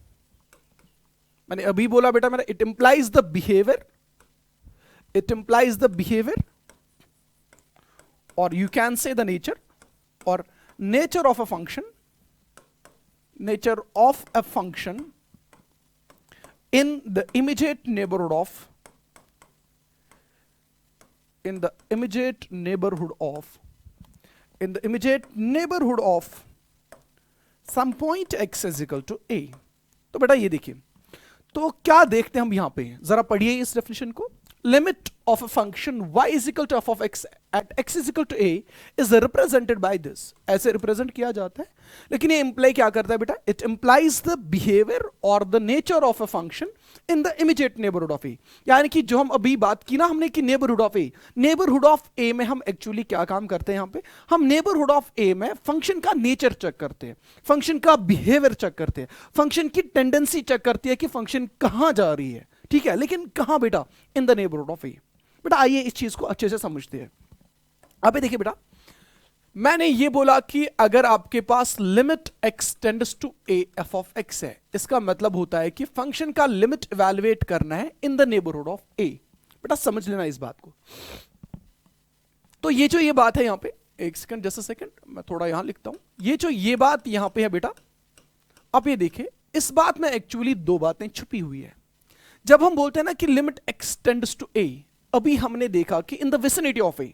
मैंने अभी बोला बेटा मेरा, इट इंप्लाइज द बिहेवियर, और you can say the nature, और nature of a function in the immediate neighborhood of some point x is equal to a। तो बेटा ये देखिए, तो क्या देखते हैं हम यहां पे, जरा पढ़िए इस डेफिनेशन को। Limit of a function y is equal to F of x at x is equal to a is represented by this, ऐसे रिप्रेजेंट किया जाता है। लेकिन ये इंप्लाई क्या करता है बेटा, इट इंप्लाइज द बिहेवियर और the nature of a function in the immediate neighbourhood of a. यानी कि जो हम अभी बात की ना हमने कि नेबरहुड ऑफ ए में हम एक्चुअली क्या काम करते हैं, यहां पे हम नेबरहुड ऑफ ए में फंक्शन का नेचर चेक करते हैं, फंक्शन का बिहेवियर चेक करते हैं, फंक्शन की टेंडेंसी चेक करती है कि फंक्शन कहां जा रही है, ठीक है। लेकिन कहां बेटा, इन द नेबरहुड ऑफ ए। बेटा आइए इस चीज को अच्छे से समझते हैं। अब देखिए बेटा, मैंने ये बोला कि अगर आपके पास limit x tends to a f of x है, इसका मतलब होता है कि फंक्शन का लिमिट इवैल्यूएट करना है इन द नेबरहुड ऑफ a। बेटा समझ लेना इस बात को। तो ये बात है यहां पे, एक सेकंड, जस्ट अ सेकंड, मैं थोड़ा यहां लिखता हूं। ये बात यहां पे है बेटा, आप ये देखिए, इस बात में एक्चुअली दो बातें छुपी हुई है। जब हम बोलते हैं ना कि limit x tends to a, अभी हमने देखा कि in the vicinity of a,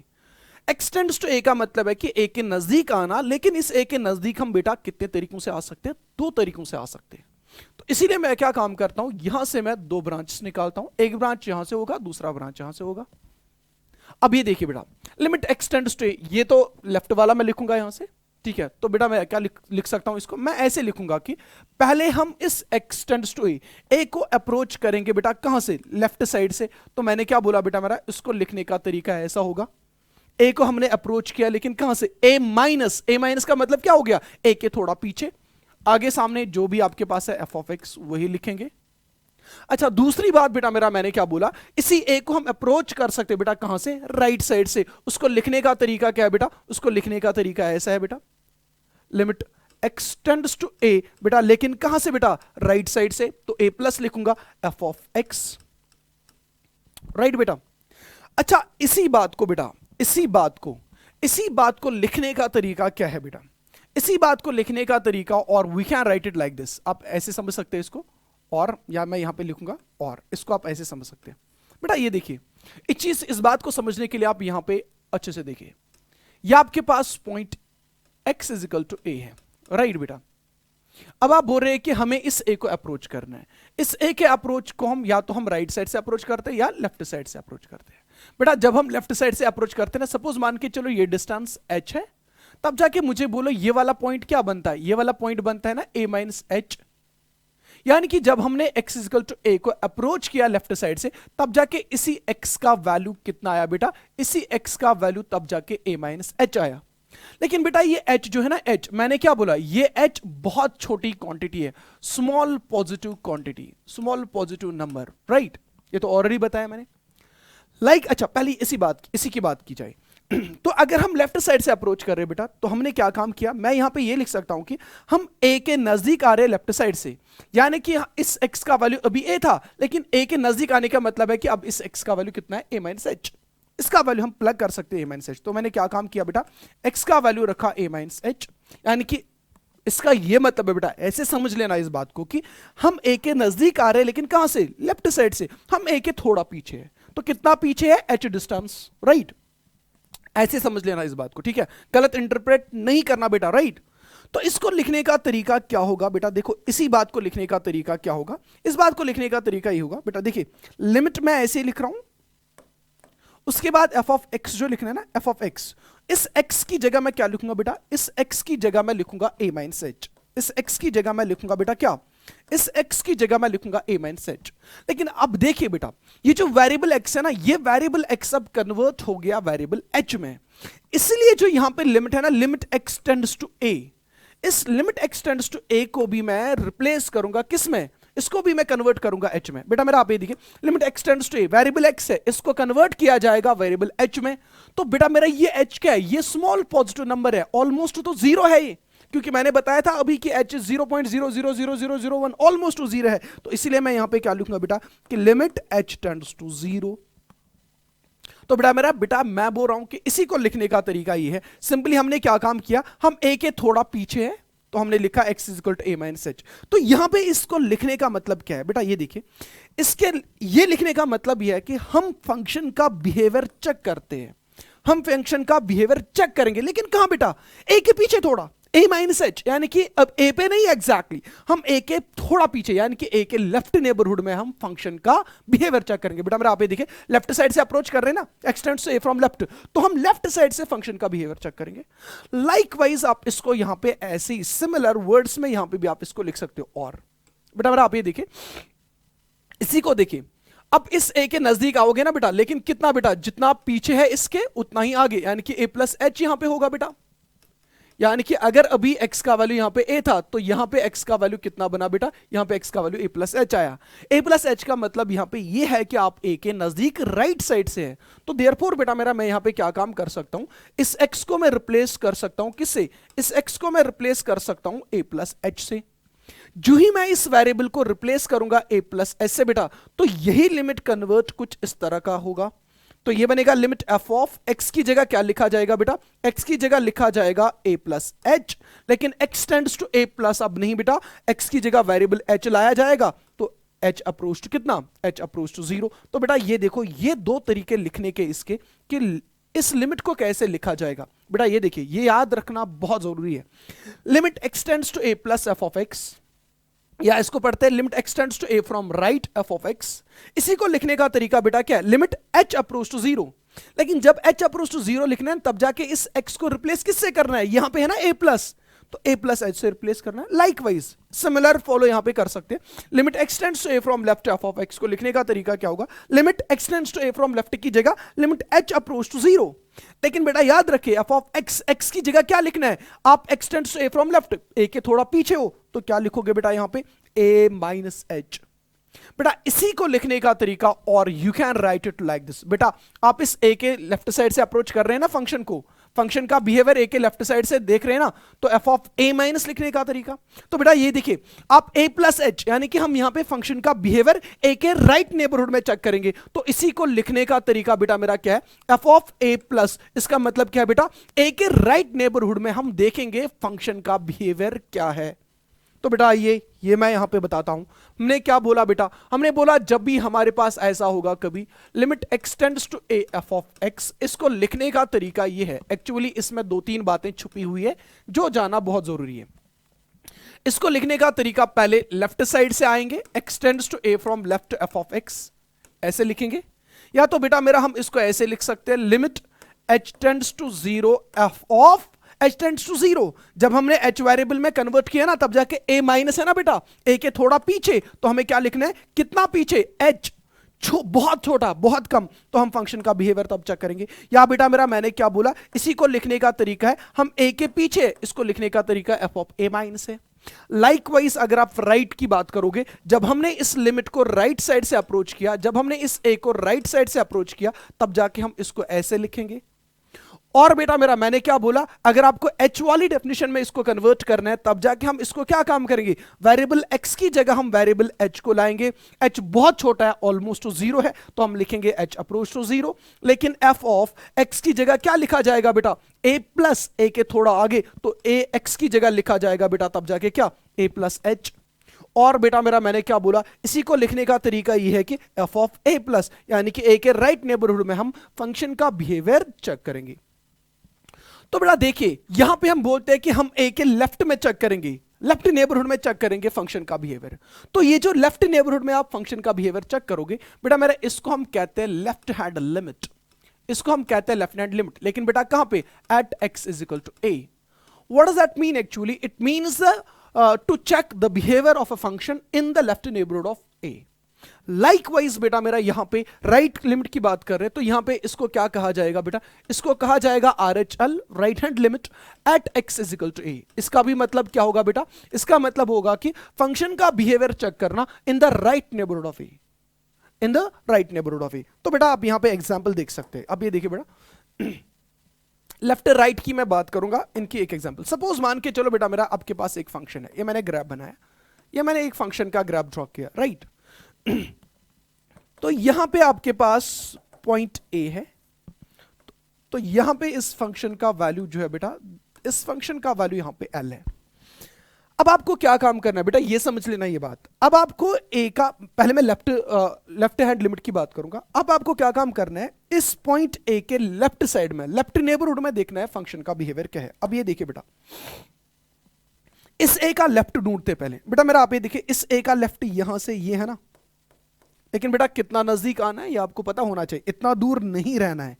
x tends to a का मतलब है कि a के नजदीक आना। लेकिन इस a के नजदीक हम बेटा कितने तरीकों से आ सकते हैं, दो तरीकों से आ सकते हैं। तो इसीलिए मैं क्या काम करता हूं, यहां से मैं दो ब्रांचेस निकालता हूं, एक ब्रांच यहां से होगा, दूसरा ब्रांच यहां से होगा। अब ये देखिए बेटा, limit x tends to a, ये तो लेफ्ट वाला मैं लिखूंगा यहां से, ठीक है। तो बेटा मैं क्या लिख सकता हूं इसको, मैं ऐसे लिखूंगा कि पहले हम इस x टेंड्स टू a को अप्रोच करेंगे बेटा, कहां से, लेफ्ट साइड से। तो मैंने क्या बोला बेटा मेरा, इसको लिखने का तरीका ऐसा होगा, a को हमने अप्रोच किया लेकिन कहां से, a माइनस का मतलब क्या हो गया, a के थोड़ा पीछे, आगे सामने जो भी आपके पास है f ऑफ x वही लिखेंगे। अच्छा दूसरी बात बेटा मेरा, मैंने क्या बोला, इसी a को हम अप्रोच कर सकते बेटा कहां से, राइट साइड से। उसको लिखने का तरीका क्या है बेटा, उसको लिखने का तरीका ऐसा है बेटा, limit x tends to a बेटा, लेकिन कहां से बेटा, राइट साइड से। तो a प्लस लिखूंगा f ऑफ x, राइट बेटा। अच्छा इसी बात को लिखने का तरीका क्या है बेटा, इसी बात को लिखने का तरीका, और we can write it like this, आप ऐसे समझ सकते हैं इसको, और या मैं यहां पे लिखूंगा और इसको आप ऐसे समझ सकते हैं बेटा। ये देखिए, इस बात को समझने के लिए आप यहां पे अच्छे से देखिए, ये आपके पास point x is equal to a है, राइट बेटा। अब आप बोल रहे हैं कि हमें इस a को अप्रोच करना है, इस a के अप्रोच को हम या तो हम राइट साइड से अप्रोच करते हैं या लेफ्ट साइड से अप्रोच करते हैं। बेटा जब हम लेफ्ट साइड से अप्रोच करते हैं ना, सपोज मान के चलो ये डिस्टेंस h है, तब जाके मुझे बोलो ये वाला पॉइंट क्या बनता है, ये वाला पॉइंट बनता है ना a माइनस h। यानी कि जब हमने x इक्वल टू a को अप्रोच किया लेफ्ट साइड से, तब जाके इसी x का वैल्यू कितना आया बेटा, इसी x का वैल्यू तब जाके a माइनस एच आया। लेकिन बेटा ये h जो है ना, h मैंने क्या बोला, ये h बहुत छोटी क्वांटिटी है, small positive quantity, small positive number, right, ये तो ऑलरेडी बताया मैंने। अच्छा पहले इसी की बात की जाए तो अगर हम लेफ्ट साइड से अप्रोच कर रहे हैं बेटा, तो हमने क्या काम किया, मैं यहां पे ये लिख सकता हूं कि हम a के नजदीक आ रहे हैं लेफ्ट साइड से, यानी कि इस x का वैल्यू अभी a था, लेकिन a के नजदीक आने का मतलब है कि अब इस x का वैल्यू कितना है, a माइनस एच, इसका वैल्यू हम प्लग कर सकते हैं a माइनस एच। तो मैंने क्या काम किया बेटा, x का वैल्यू रखा a माइनस एच, यानी कि इसका ये मतलब है बेटा, ऐसे समझ लेना इस बात को कि हम a के नजदीक आ रहे हैं, लेकिन कहां से, लेफ्ट साइड से, हम a के थोड़ा पीछे है, तो कितना पीछे है, h डिस्टेंस, राइट, ऐसे समझ लेना इस बात को, ठीक है, गलत इंटरप्रेट नहीं करना बेटा, राइट। तो इसको लिखने का तरीका क्या होगा बेटा, देखो इसी बात को लिखने का तरीका क्या होगा, इस बात को लिखने का तरीका ये होगा बेटा, देखिए लिमिट मैं ऐसे ही लिख रहा हूं, उसके बाद f ऑफ x जो लिखना है ना, f ऑफ x, इस x की जगह मैं क्या लिखूंगा बेटा, इस x की जगह मैं लिखूंगा a माइनस एच, इस x की जगह मैं लिखूंगा बेटा क्या, इस x की जगह मैं लिखूंगा a माइनस एच। लेकिन अब देखिए बेटा, ये जो वेरिएबल x है ना, ये वेरिएबल x अब कन्वर्ट हो गया वेरिएबल h में, इसलिए जो यहां पे लिमिट है ना, limit x tends to a, इस limit x tends to a को भी मैं रिप्लेस करूंगा किस में, इसको भी मैं कन्वर्ट करूंगा h में। बेटा मेरा आप ये देखिए, limit x tends to a, variable x है, इसको कन्वर्ट किया जाएगा वेरिएबल h में, तो बेटा मेरा ये h क्या है, ये स्मॉल पॉजिटिव नंबर है, ऑलमोस्ट तो जीरो है ये, क्योंकि मैंने बताया था अभी कि h 0.000001 ऑलमोस्ट टू जीरो है, तो इसीलिए मैं यहां पे क्या लिखूंगा बेटा कि limit h tends to zero. तो बेटा मैं बोल रहा हूं कि इसी को लिखने का तरीका ये है, सिंपली हमने क्या काम किया, हम a के थोड़ा पीछे है, तो हमने लिखा x equal to a minus H. तो यहां पे इसको लिखने का मतलब क्या है बेटा, ये देखिए, इसके ये लिखने का मतलब यह है कि हम फंक्शन का बिहेवियर चेक करते हैं, हम फंक्शन का बिहेवियर चेक करेंगे, लेकिन कहां बेटा, a के पीछे थोड़ा, a माइनस एच, यानी कि अब a पे नहीं एग्जैक्टली, हम a के थोड़ा पीछे, यानी कि a के लेफ्ट नेबरहुड में हम फंक्शन का बिहेवियर चेक करेंगे। बेटा मेरा आप ये देखिए, लेफ्ट साइड से अप्रोच कर रहे हैं ना, x tends to a from left, तो हम लेफ्ट साइड से फंक्शन का बिहेवियर चेक करेंगे। लाइकवाइज आप इसको यहां पे ऐसे ही सिमिलर वर्ड्स में यहां पे भी आप इसको लिख सकते हो। और बेटा मेरा आप ये देखिए, इसी को देखिए, अब इस a के नजदीक आओगे ना बेटा, लेकिन कितना बेटा, जितना पीछे है इसके उतना ही आगे, यानी कि a प्लस एच यहां पे होगा बेटा, यानी कि अगर अभी x का वैल्यू यहां पे a था, तो यहां पे x का वैल्यू कितना बना बेटा, यहां पे x का वैल्यू a प्लस एच आया। a प्लस एच का मतलब यहां पे ये है कि आप a के नजदीक राइट साइड से है, तो देयरफॉर बेटा मेरा मैं यहां पे क्या काम कर सकता हूं, इस x को मैं रिप्लेस कर सकता हूं किससे, इस x को मैं रिप्लेस कर सकता हूं a प्लस एच से। जो ही मैं इस वेरिएबल को रिप्लेस करूंगा a प्लस एच से बेटा, तो यही लिमिट कन्वर्ट कुछ इस तरह का होगा, तो ये बनेगा लिमिट f ऑफ x की जगह क्या लिखा जाएगा बेटा, x की जगह लिखा जाएगा a प्लस एच, लेकिन x tends to a plus अब नहीं बेटा, x की जगह वेरिएबल h लाया जाएगा, तो h अप्रोच टू कितना, h अप्रोच टू जीरो। तो बेटा ये देखो, ये दो तरीके लिखने के इसके कि इस लिमिट को कैसे लिखा जाएगा। बेटा ये देखिए, ये याद रखना बहुत जरूरी है, limit x tends to a plus F of x, या इसको पढ़ते हैं limit x tends to a from right f of x। इसी को लिखने का तरीका बेटा क्या है, limit h approach to zero, लेकिन जब h अप्रोच टू जीरो लिखना है तब जाके इस x को रिप्लेस किससे करना है, यहां पे है ना a प्लस, तो a प्लस एच से रिप्लेस करना है। लाइकवाइज सिमिलर फॉलो यहां पे कर सकते हैं, limit x tends to a from left f of x को लिखने का तरीका क्या होगा, limit x tends to a from left की जगह limit h approach to zero. लेकिन बेटा याद रखिए, f ऑफ x की जगह क्या लिखना है, आप x tends to a from left, a के थोड़ा पीछे हो, तो क्या लिखोगे बेटा यहां पे a माइनस एच। बेटा इसी को लिखने का तरीका, और you can write it like this. बेटा आप इस a के लेफ्ट साइड से अप्रोच कर रहे हैं ना फंक्शन को, फंक्शन का बिहेवियर a के लेफ्ट साइड से देख रहे हैं ना, तो f ऑफ a माइनस लिखने का तरीका, तो बेटा ये देखिए, आप a प्लस एच, यानी कि हम यहां पे फंक्शन का बिहेवियर a के राइट नेबरहुड में चेक करेंगे, तो इसी को लिखने का तरीका बेटा मेरा क्या है, f ऑफ a प्लस, इसका मतलब क्या है बेटा, a के राइट नेबरहुड में हम देखेंगे फंक्शन का बिहेवियर क्या है। तो बेटा ये मैं यहां पे बताता हूं, हमने क्या बोला बेटा, हमने बोला जब भी हमारे पास ऐसा होगा कभी limit x tends to a f of x, इसको लिखने का तरीका ये है, एक्चुअली इसमें दो तीन बातें छुपी हुई है जो जाना बहुत जरूरी है। इसको लिखने का तरीका, पहले लेफ्ट साइड से आएंगे, x tends to a from left f of x, ऐसे लिखेंगे, या तो बेटा मेरा हम इसको ऐसे लिख सकते हैं, limit h tends to zero f of h tends to 0। जब हमने h वेरिएबल में कन्वर्ट किया ना, तब जाके a माइनस है ना बेटा, a के थोड़ा पीछे, तो हमें क्या लिखना है, कितना पीछे, h, बहुत छोटा, बहुत कम, तो हम फंक्शन का बिहेवियर तब चेक करेंगे। या बेटा मेरा मैंने क्या बोला, इसी को लिखने का तरीका है, हम a के पीछे, इसको लिखने का तरीका f ऑफ a माइनस है। लाइकवाइज अगर आप राइट की बात करोगे, जब हमने इस लिमिट को राइट साइड से अप्रोच किया, जब हमने इस a को राइट साइड से अप्रोच किया, तब जाके हम इसको ऐसे लिखेंगे। और बेटा मेरा मैंने क्या बोला, अगर आपको h वाली डेफिनेशन में इसको कन्वर्ट करना है, तब जाके हम इसको क्या काम करेंगे, वेरिएबल x की जगह हम वेरिएबल h को लाएंगे। h बहुत छोटा है, ऑलमोस्ट टू 0 है, तो हम लिखेंगे h अप्रोच टू 0। लेकिन f ऑफ x की जगह क्या लिखा जाएगा बेटा, a प्लस a के थोड़ा आगे, तो a x की जगह लिखा जाएगा बेटा, तब जाके क्या, a प्लस h। और बेटा मेरा मैंने क्या बोला, इसी को लिखने का तरीका यह है कि f ऑफ a प्लस, यानी कि a के राइट नेबरहुड में हम फंक्शन का बिहेवियर चेक करेंगे। तो बेटा देखिए, यहां पे हम बोलते हैं कि हम a के लेफ्ट में चेक करेंगे, लेफ्ट नेबरहुड में चेक करेंगे फंक्शन का बिहेवियर। तो ये जो लेफ्ट नेबरहुड में आप फंक्शन का बिहेवियर चेक करोगे बेटा मेरा, इसको हम कहते हैं लेफ्ट हैंड लिमिट, इसको हम कहते हैं लेफ्ट हैंड लिमिट। लेकिन बेटा कहां पे, at x is equal to a। What does that mean actually, it means to check the behaviour of a function in the left neighbourhood of a। Likewise बेटा मेरा यहां पे राइट लिमिट की बात कर रहे हैं, तो यहां पे इसको क्या कहा जाएगा बेटा, इसको कहा जाएगा RHL, right hand limit at x is equal to a। इसका भी मतलब क्या होगा बेटा, इसका मतलब होगा कि फंक्शन का बिहेवियर चेक करना इन the right neighbourhood of a, in the right neighbourhood of a। तो बेटा आप यहां पे एग्जांपल देख सकते हैं। अब ये देखिए बेटा, लेफ्ट राइट की मैं बात करूंगा, इनकी एक एग्जांपल। सपोज मान के चलो बेटा मेरा, आपके पास एक फंक्शन है, ये मैंने ग्राफ बनाया, ये मैंने एक फंक्शन का ग्राफ ड्रॉ किया, राइट। तो यहां पे आपके पास पॉइंट A है, तो यहां पे इस फंक्शन का वैल्यू जो है बेटा, इस फंक्शन का वैल्यू यहां पे L है। अब आपको क्या काम करना है बेटा, ये समझ लेना ये बात। अब आपको A का, पहले मैं लेफ्ट हैंड लिमिट की बात करूंगा। अब आपको क्या काम करना है, इस पॉइंट A के लेफ्ट साइड में, लेफ्ट नेबरहुड में देखना है फंक्शन का बिहेवियर क्या है। अब ये देखिए बेटा, इस A का लेफ्ट ढूंढते पहले बेटा मेरा, आप ये देखिए, इस A का लेफ्ट यहां से ये है ना, लेकिन बेटा कितना नजदीक आना है ये आपको पता होना चाहिए, इतना दूर नहीं रहना है,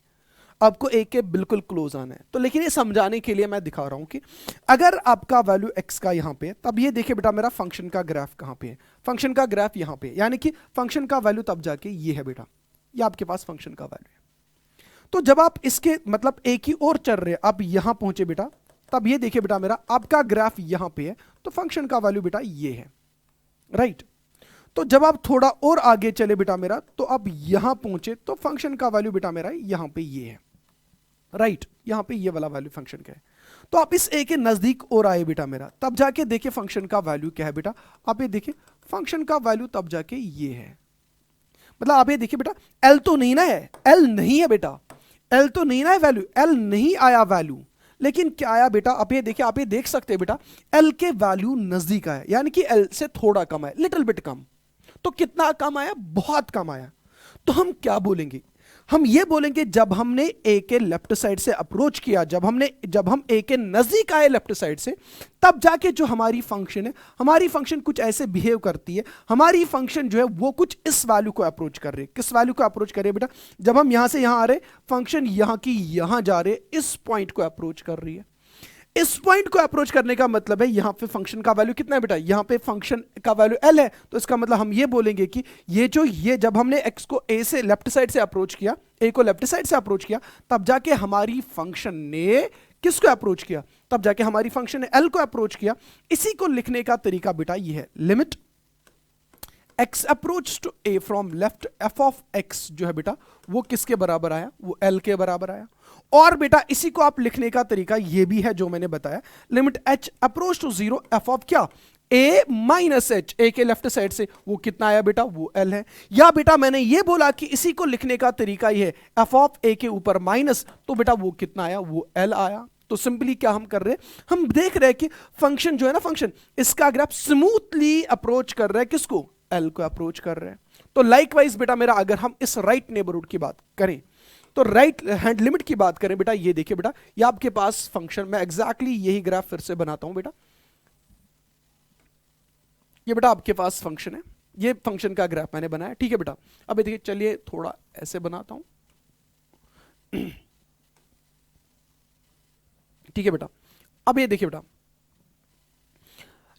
आपको A के बिल्कुल क्लोज आना है। तो लेकिन ये समझाने के लिए मैं दिखा रहा हूं कि अगर आपका वैल्यू x का यहां पे है, तब ये देखिए बेटा मेरा फंक्शन का ग्राफ कहां पे है, फंक्शन का ग्राफ यहां पे है, यानी कि फंक्शन का वैल्यू तब जाके ये है बेटा, ये आपके पास फंक्शन का वैल्यू है। तो जब आप इसके मतलब A की ओर चल रहे हैं, आप यहां पहुंचे बेटा, तब ये देखिए बेटा मेरा, आपका ग्राफ यहां पे है, तो फंक्शन का वैल्यू बेटा ये है, राइट। तो जब आप थोड़ा और आगे चले बेटा मेरा, तो आप यहां पहुंचे, तो फंक्शन का वैल्यू बेटा मेरा यहां पे ये है, राइट। यहां पे ये वाला वैल्यू फंक्शन का है। तो आप इस A के नजदीक और आए बेटा मेरा, तब जाके देखिए फंक्शन का वैल्यू क्या है बेटा, आप ये देखिए फंक्शन का वैल्यू तब जाके ये है। मतलब आप ये देखिए बेटा, L तो नहीं ना है, L नहीं है बेटा, L तो नहीं ना है वैल्यू, L नहीं आया वैल्यू, लेकिन क्या आया बेटा, आप ये देखिए, आप ये देख सकते हैं बेटा, L के वैल्यू नजदीक आया, यानी कि L से थोड़ा कम है, लिटिल बिट कम। तो कितना कम आया, बहुत कम आया। तो हम क्या बोलेंगे, हम ये बोलेंगे जब हमने A के लेफ्ट साइड से अप्रोच किया, जब हम A के नजदीक आए लेफ्ट साइड से, तब जाके जो हमारी फंक्शन है, हमारी फंक्शन कुछ ऐसे बिहेव करती है, हमारी फंक्शन जो है वो कुछ इस वैल्यू को अप्रोच कर रही है। किस वैल्यू को अप्रोच कर रही है बेटा, जब हम यहां से यहां आ रहे, फंक्शन यहां की यहां जा रहे, इस पॉइंट को अप्रोच कर रही है। इस पॉइंट को अप्रोच करने का मतलब है यहां पे फंक्शन का वैल्यू कितना है बेटा, यहां पे फंक्शन का वैल्यू L है, तो इसका मतलब हम ये बोलेंगे कि ये जब हमने x को A से लेफ्ट साइड से अप्रोच किया, A को लेफ्ट साइड से अप्रोच किया, तब जाके हमारी फंक्शन ने किसको अप्रोच किया, तब जाके हमारी फंक्शन ने L को अप्रोच किया। इसी को लिखने का तरीका बेटा ये है, limit x approach to A from left, f of x जो है बेटा वो किसके बराबर आया, वो L के बराबर आया। और बेटा इसी को आप लिखने का तरीका ये भी है जो मैंने बताया, limit h approach to 0 f of क्या, a माइनस h, a के लेफ्ट साइड से वो कितना आया बेटा, वो L है। या बेटा मैंने ये बोला कि इसी को लिखने का तरीका ये है, f ऑफ a के ऊपर माइनस, तो बेटा वो कितना आया, वो L आया। तो सिंपली क्या हम कर रहे हैं, हम देख रहे हैं कि फंक्शन जो है ना, फंक्शन इसका ग्राफ स्मूथली अप्रोच कर रहा है किसको, L को अप्रोच कर रहे हैं। तो लाइकवाइज बेटा मेरा, अगर हम इस राइट नेबरहुड की बात करें, तो राइट हैंड लिमिट की बात करें बेटा, ये देखिए बेटा, ये आपके पास फंक्शन, मैं एग्जैक्टली यही ग्राफ फिर से बनाता हूं बेटा, ये बेटा आपके पास फंक्शन है, ये फंक्शन का ग्राफ मैंने बनाया, ठीक है बेटा। अब देखिए, चलिए थोड़ा ऐसे बनाता हूं, ठीक है बेटा। अब ये देखिए बेटा,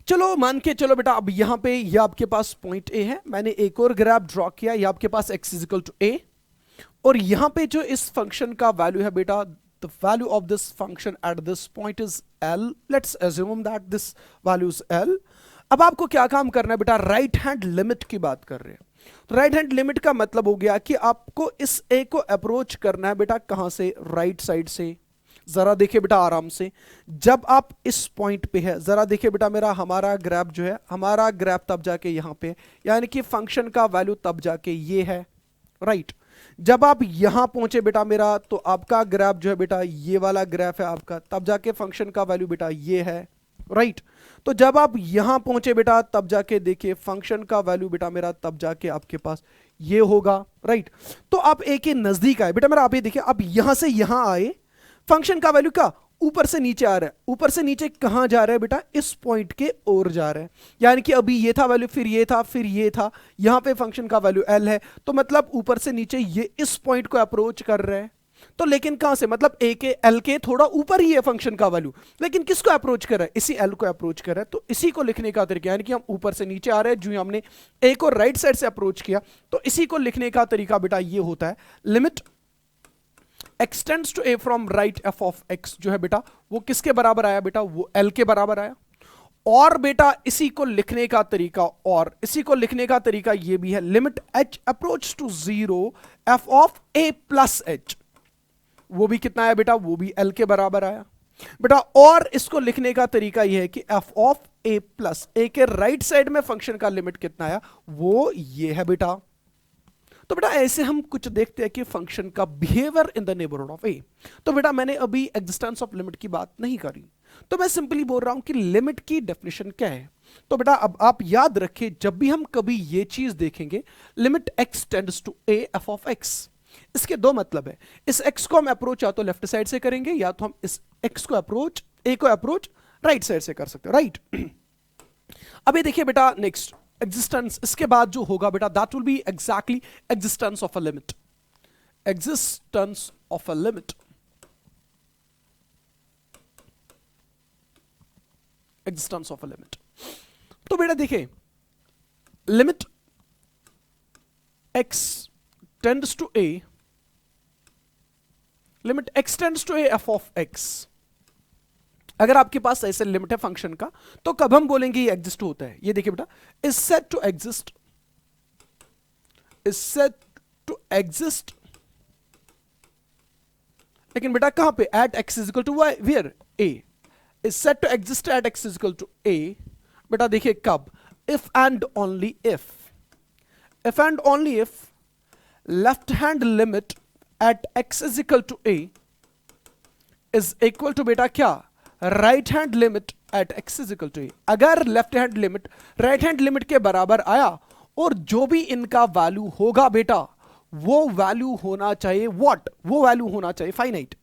चलो मान के चलो बेटा, अब यहां पे ये आपके पास पॉइंट ए है, मैंने एक और ग्राफ ड्रॉ किया, ये आपके पास x इज इक्वल टू ए, और यहां पे जो इस फंक्शन का वैल्यू है बेटा, the value of this function at this point is l, let's assume that this value is l। अब आपको क्या काम करना है बेटा, राइट हैंड लिमिट की बात कर रहे हैं, तो राइट हैंड लिमिट का मतलब हो गया कि आपको इस a को अप्रोच करना है बेटा, कहां से, राइट साइड से। जरा देखिए बेटा आराम से, जब आप इस पॉइंट पे है, जरा देखिए बेटा मेरा, हमारा ग्राफ जो है, हमारा ग्राफ तब जाके यहां पे, यानी कि फंक्शन का वैल्यू तब जाके ये है, राइट। जब आप यहां पहुंचे बेटा मेरा, तो आपका ग्राफ जो है बेटा, ये वाला ग्राफ है आपका, तब जाके फंक्शन का वैल्यू बेटा ये है, राइट। तो जब आप यहां पहुंचे बेटा, तब जाके देखिए फंक्शन का वैल्यू बेटा मेरा, तब जाके आपके पास ये होगा, राइट। तो आप ए के नजदीक आए बेटा मेरा, आप ये देखिए, आप यहां से यहां आए, फंक्शन का वैल्यू का ऊपर से नीचे आ रहा है, ऊपर से नीचे कहां जा रहा है बेटा, इस पॉइंट के ओर जा रहा है, यानी कि अभी ये था वैल्यू, फिर ये था, फिर ये था, यहां पे फंक्शन का वैल्यू l है, तो मतलब ऊपर से नीचे ये इस पॉइंट को अप्रोच कर रहा है। तो लेकिन कहां से, मतलब a के l के थोड़ा ऊपर ही है फंक्शन का वैल्यू, लेकिन किसको अप्रोच कर रहा है, इसी l को अप्रोच कर रहा है। तो इसी को लिखने का तरीका, यानी कि हम ऊपर से नीचे आ रहे हैं, जो ही हमने a को राइट साइड से अप्रोच किया, तो इसी को लिखने का तरीका बेटा ये होता है, limit x tends to A from right F of X, जो है बेटा वो किसके बराबर आया बेटा, वो एल के बराबर आया। और बेटा इसी को लिखने का तरीका, और इसी को लिखने का तरीका ये भी है, limit H approach to zero F of A plus H, वो भी कितना आया बेटा, वो भी एल के बराबर आया बेटा। और इसको लिखने का तरीका यह है कि एफ ऑफ ए प्लस ए के राइट साइड में फंक्शन का लिमिट कितना आया, वो ये है बेटा। तो बेटा ऐसे हम कुछ देखते हैं कि फंक्शन का behaviour in the neighbourhood of a. तो बेटा मैंने अभी एग्जिस्टेंस ऑफ लिमिट की बात नहीं करी, तो मैं सिंपली बोल रहा हूं कि लिमिट की डेफिनेशन क्या है। तो बेटा अब आप याद रखिए, जब भी हम कभी ये चीज देखेंगे, limit X tends to A F of X, इसके दो मतलब है, इस एक्स को हम अप्रोच या तो लेफ्ट साइड से करेंगे, या तो हम इस एक्स को अप्रोच, ए को अप्रोच राइट साइड से कर सकते हो, राइट। अब ये देखिए बेटा नेक्स्ट एग्जिस्टेंस, इसके बाद जो होगा बेटा, that will be exactly existence of a limit, existence of a limit, existence of a limit. तो बेटा देखिए, limit X tends to A, limit X tends to A F of X, अगर आपके पास ऐसे लिमिट है फंक्शन का, तो कब हम बोलेंगे ये एग्जिस्ट होता है, ये देखिए बेटा, is said to exist, is said to exist, लेकिन बेटा कहां पे, at x is equal to y, where, a, is said to exist at x is equal to a. बेटा देखिए कब, if and only if, if and only if left hand limit at x is equal to a is equal to बेटा क्या, right hand limit at x is equal to a. अगर left hand limit right hand limit के बराबर आया, और जो भी इनका वैल्यू होगा बेटा, वो वैल्यू होना चाहिए व्हाट, वो वैल्यू होना चाहिए फाइनाइट।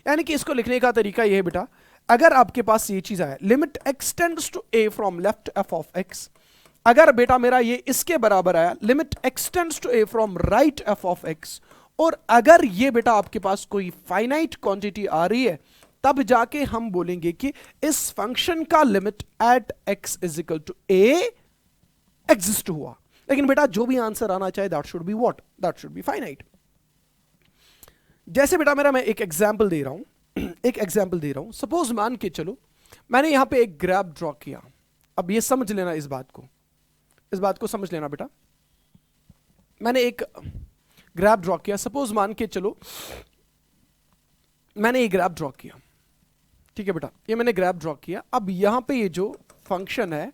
यानी कि इसको लिखने का तरीका ये है बेटा, अगर आपके पास ये चीज आया, limit X tends to A from left F of X, अगर बेटा मेरा ये इसके बराबर आया, limit X tends to A from right F of X, और अगर ये बेटा आपके पास कोई फाइनाइट क्वांटिटी आ रही है, तब जाके हम बोलेंगे कि इस फंक्शन का limit at x is equal to A exist हुआ। लेकिन बेटा जो भी आंसर आना चाहे, that should be what, that should be finite. जैसे बेटा मेरा, मैं एक एग्जांपल दे रहा हूं, एक एग्जांपल दे रहा हूं, सपोज मान के चलो मैंने यहां पे एक ग्राफ ड्रॉ किया। अब ये समझ लेना, इस बात को समझ लेना बेटा, मैंने एक ग्राफ ड्रॉ किया, सपोज मान के चलो मैंने ये ग्राफ ड्रॉ किया, ठीक है बेटा, ये मैंने ग्राफ ड्रॉ किया। अब यहां पे ये जो फंक्शन है,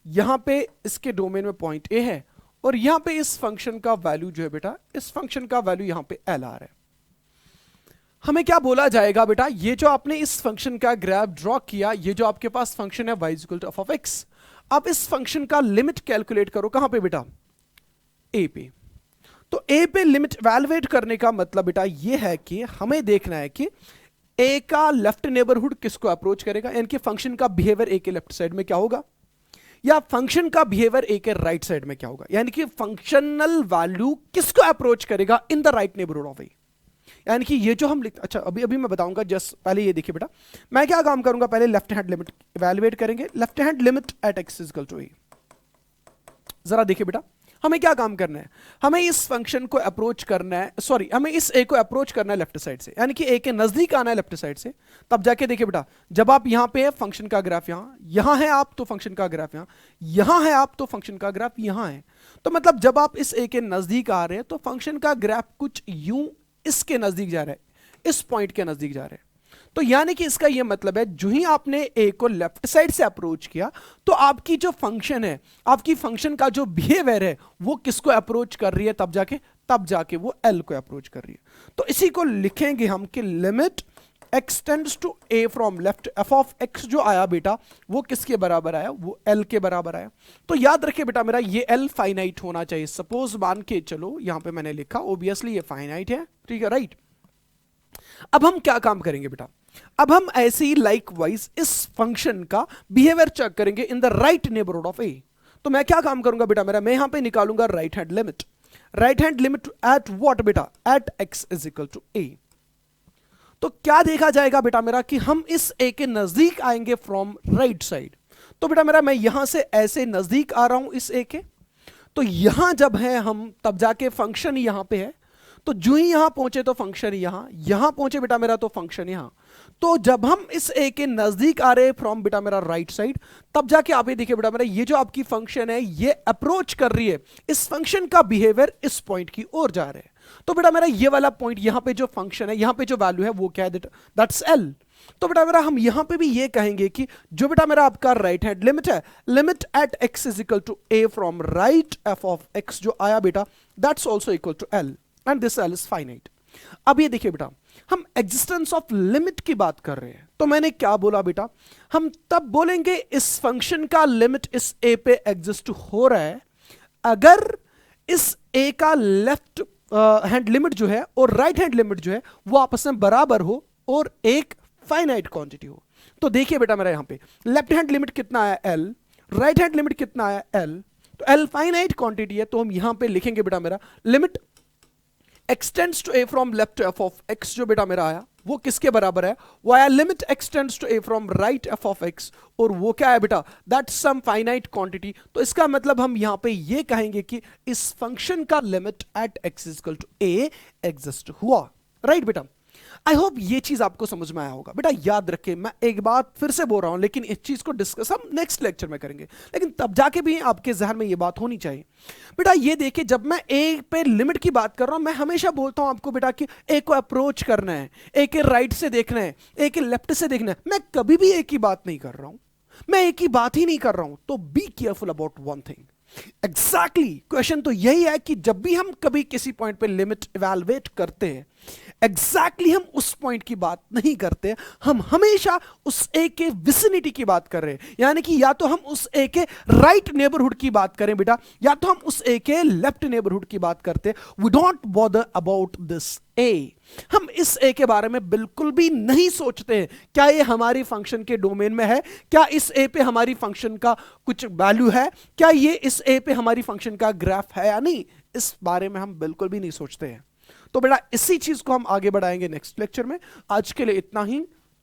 यहां पे इसके डोमेन में पॉइंट ए है, और यहां पे इस फंक्शन का वैल्यू जो है बेटा, इस फंक्शन का वैल्यू यहां पे एल आ रहा है। हमें क्या बोला जाएगा बेटा, ये जो आपने इस फंक्शन का ग्राफ ड्रॉ किया, ये जो आपके पास फंक्शन है y equal to F of X, अब इस फंक्शन का लिमिट कैलकुलेट करो, कहां पे बेटा, ए पे। तो ए पे लिमिट वैल्युएट करने का मतलब बेटा ये है कि हमें देखना है कि ए का लेफ्ट नेबरहुड किसको अप्रोच करेगा, यानी कि फंक्शन का बिहेवियर ए के लेफ्ट साइड में क्या होगा, या फंक्शन का बिहेवियर ए के राइट साइड में क्या होगा, यानी कि फंक्शनल वैल्यू किसको अप्रोच करेगा in the right neighbourhood of a. यानी कि ये जो हम लिख, अच्छा अभी अभी मैं बताऊंगा, जस्ट पहले ये देखिए बेटा, मैं क्या काम करूंगा, पहले लेफ्ट हैंड लिमिट इवैल्यूएट करेंगे, left hand limit at x equal to a। जरा देखिए बेटा, हमें क्या काम करना है, हमें इस फंक्शन को अप्रोच करना है, सॉरी हमें इस a को अप्रोच करना है लेफ्ट साइड से, यानी कि a के नजदीक आना है लेफ्ट साइड से। तब जाके देखिए बेटा, जब आप यहां पे है फंक्शन का ग्राफ यहां है आप तो फंक्शन का ग्राफ यहां है आप तो फंक्शन का ग्राफ यहां है। तो मतलब जब आप इस a के नजदीक आ रहे हैं तो फंक्शन का ग्राफ कुछ यूं इसके नजदीक जा रहा है, इस पॉइंट के नजदीक जा रहा है। तो यानी कि इसका यह मतलब है, जो ही आपने ए को लेफ्ट साइड से अप्रोच किया तो आपकी जो फंक्शन है, आपकी फंक्शन का जो बिहेवियर है वो किसको अप्रोच कर रही है, तब जाके वो एल को अप्रोच कर रही है। तो इसी को लिखेंगे हम कि limit x tends to a from left, f of x जो आया बेटा वो किसके बराबर आया, वो l के बराबर आया। तो याद रखिए बेटा, मेरा ये l फाइनाइट होना चाहिए। सपोज मान के चलो, यहां पे मैंने लिखा ओबियसली ये फाइनाइट है, ठीक है, राइट। अब हम क्या काम करेंगे बेटा, अब हम ऐसे ही लाइकवाइज इस फंक्शन का बिहेवियर चेक करेंगे in the right neighbourhood of a. तो मैं क्या काम करूंगा बेटा, मैं यहां पे निकालूंगा right hand limit at what बेटा, at x is equal to a। तो क्या देखा जाएगा बेटा मेरा कि हम इस a के नजदीक आएंगे फ्रॉम राइट साइड। तो बेटा मैं यहां से ऐसे नजदीक आ रहा हूं इस a के, तो यहां जब है हम तब जाके फंक्शन यहां पे है, तो जो ही यहां पहुंचे तो फंक्शन यहां पहुंचे बेटा मेरा तो फंक्शन यहां। तो जब हम इस ए के नजदीक आ रहे फ्रॉम बेटा मेरा राइट साइड, तब जाके आप ये देखिए बेटा मेरा, ये जो आपकी फंक्शन है ये अप्रोच कर रही है, इस फंक्शन का बिहेवियर इस पॉइंट की ओर जा रहे हैं। तो बेटा मेरा ये वाला पॉइंट, यहां पे जो फंक्शन है, यहां पे जो वैल्यू है वो क्या है, दैट्स एल। तो बेटा मेरा हम यहां पे भी ये कहेंगे कि जो बेटा मेरा आपका राइट हैंड लिमिट है, limit at x is equal to a from right f of x जो आया बेटा, that's also equal to l and this l is finite. अब ये देखिए बेटा, हम एग्जिस्टेंस ऑफ लिमिट की बात कर रहे हैं, तो मैंने क्या बोला बेटा, हम तब बोलेंगे इस फंक्शन का लिमिट इस a पे एग्जिस्ट हो रहा है अगर इस a का लेफ्ट हैंड लिमिट जो है और राइट हैंड लिमिट जो है वो आपस में बराबर हो और एक फाइनाइट क्वांटिटी हो। तो देखिए बेटा मेरा यहां पे लेफ्ट हैंड लिमिट कितना आया l, राइट हैंड लिमिट कितना आया l, तो l फाइनाइट क्वांटिटी है, तो हम यहां पे लिखेंगे बेटा मेरा limit x tends to a from left f of x जो बेटा मेरा आया वो किसके बराबर है, वो आया limit x tends to a from right f of x, और वो क्या है बेटा, दैट्स सम फाइनाइट क्वांटिटी। तो इसका मतलब हम यहां पे ये कहेंगे कि इस फंक्शन का limit at x equal to a exist हुआ, राइट बेटा। आई होप ये चीज आपको समझ में आया होगा बेटा। याद रखें, मैं एक बात फिर से बोल रहा हूं, लेकिन इस चीज को डिस्कस हम नेक्स्ट लेक्चर में करेंगे, लेकिन तब जाके भी आपके जहन में ये बात होनी चाहिए बेटा। ये देखिए, जब मैं ए पे लिमिट की बात कर रहा हूं, मैं हमेशा बोलता हूं आपको बेटा कि ए को अप्रोच करना है, ए के राइट से देखना है, ए के लेफ्ट से देखना है। मैं कभी भी ए की बात नहीं कर रहा हूं, मैं ए की बात ही नहीं कर रहा हूं। तो be careful about one thing. Exactly question तो यही है कि जब भी हम कभी किसी पॉइंट पे लिमिट इवैल्यूएट करते हैं, एग्जैक्टली हम उस पॉइंट की बात नहीं करते, हम हमेशा उस ए के विसिनिटी की बात कर रहे हैं। यानी कि या तो हम उस ए के राइट नेबरहुड की बात करें बेटा, या तो हम उस ए के लेफ्ट नेबरहुड की बात करते। We don't bother about this a. हम इस ए के बारे में बिल्कुल भी नहीं सोचते हैं क्या ये हमारी फंक्शन के डोमेन में है, क्या इस ए पे हमारी फंक्शन का कुछ वैल्यू है, क्या ये इस ए पे हमारी फंक्शन का ग्राफ है या नहीं, इस बारे में हम बिल्कुल भी नहीं सोचते हैं। तो बेटा इसी चीज को हम आगे बढ़ाएंगे नेक्स्ट लेक्चर में। आज के लिए इतना ही।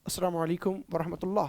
अस्सलाम वालेकुम वरहमतुल्लाह।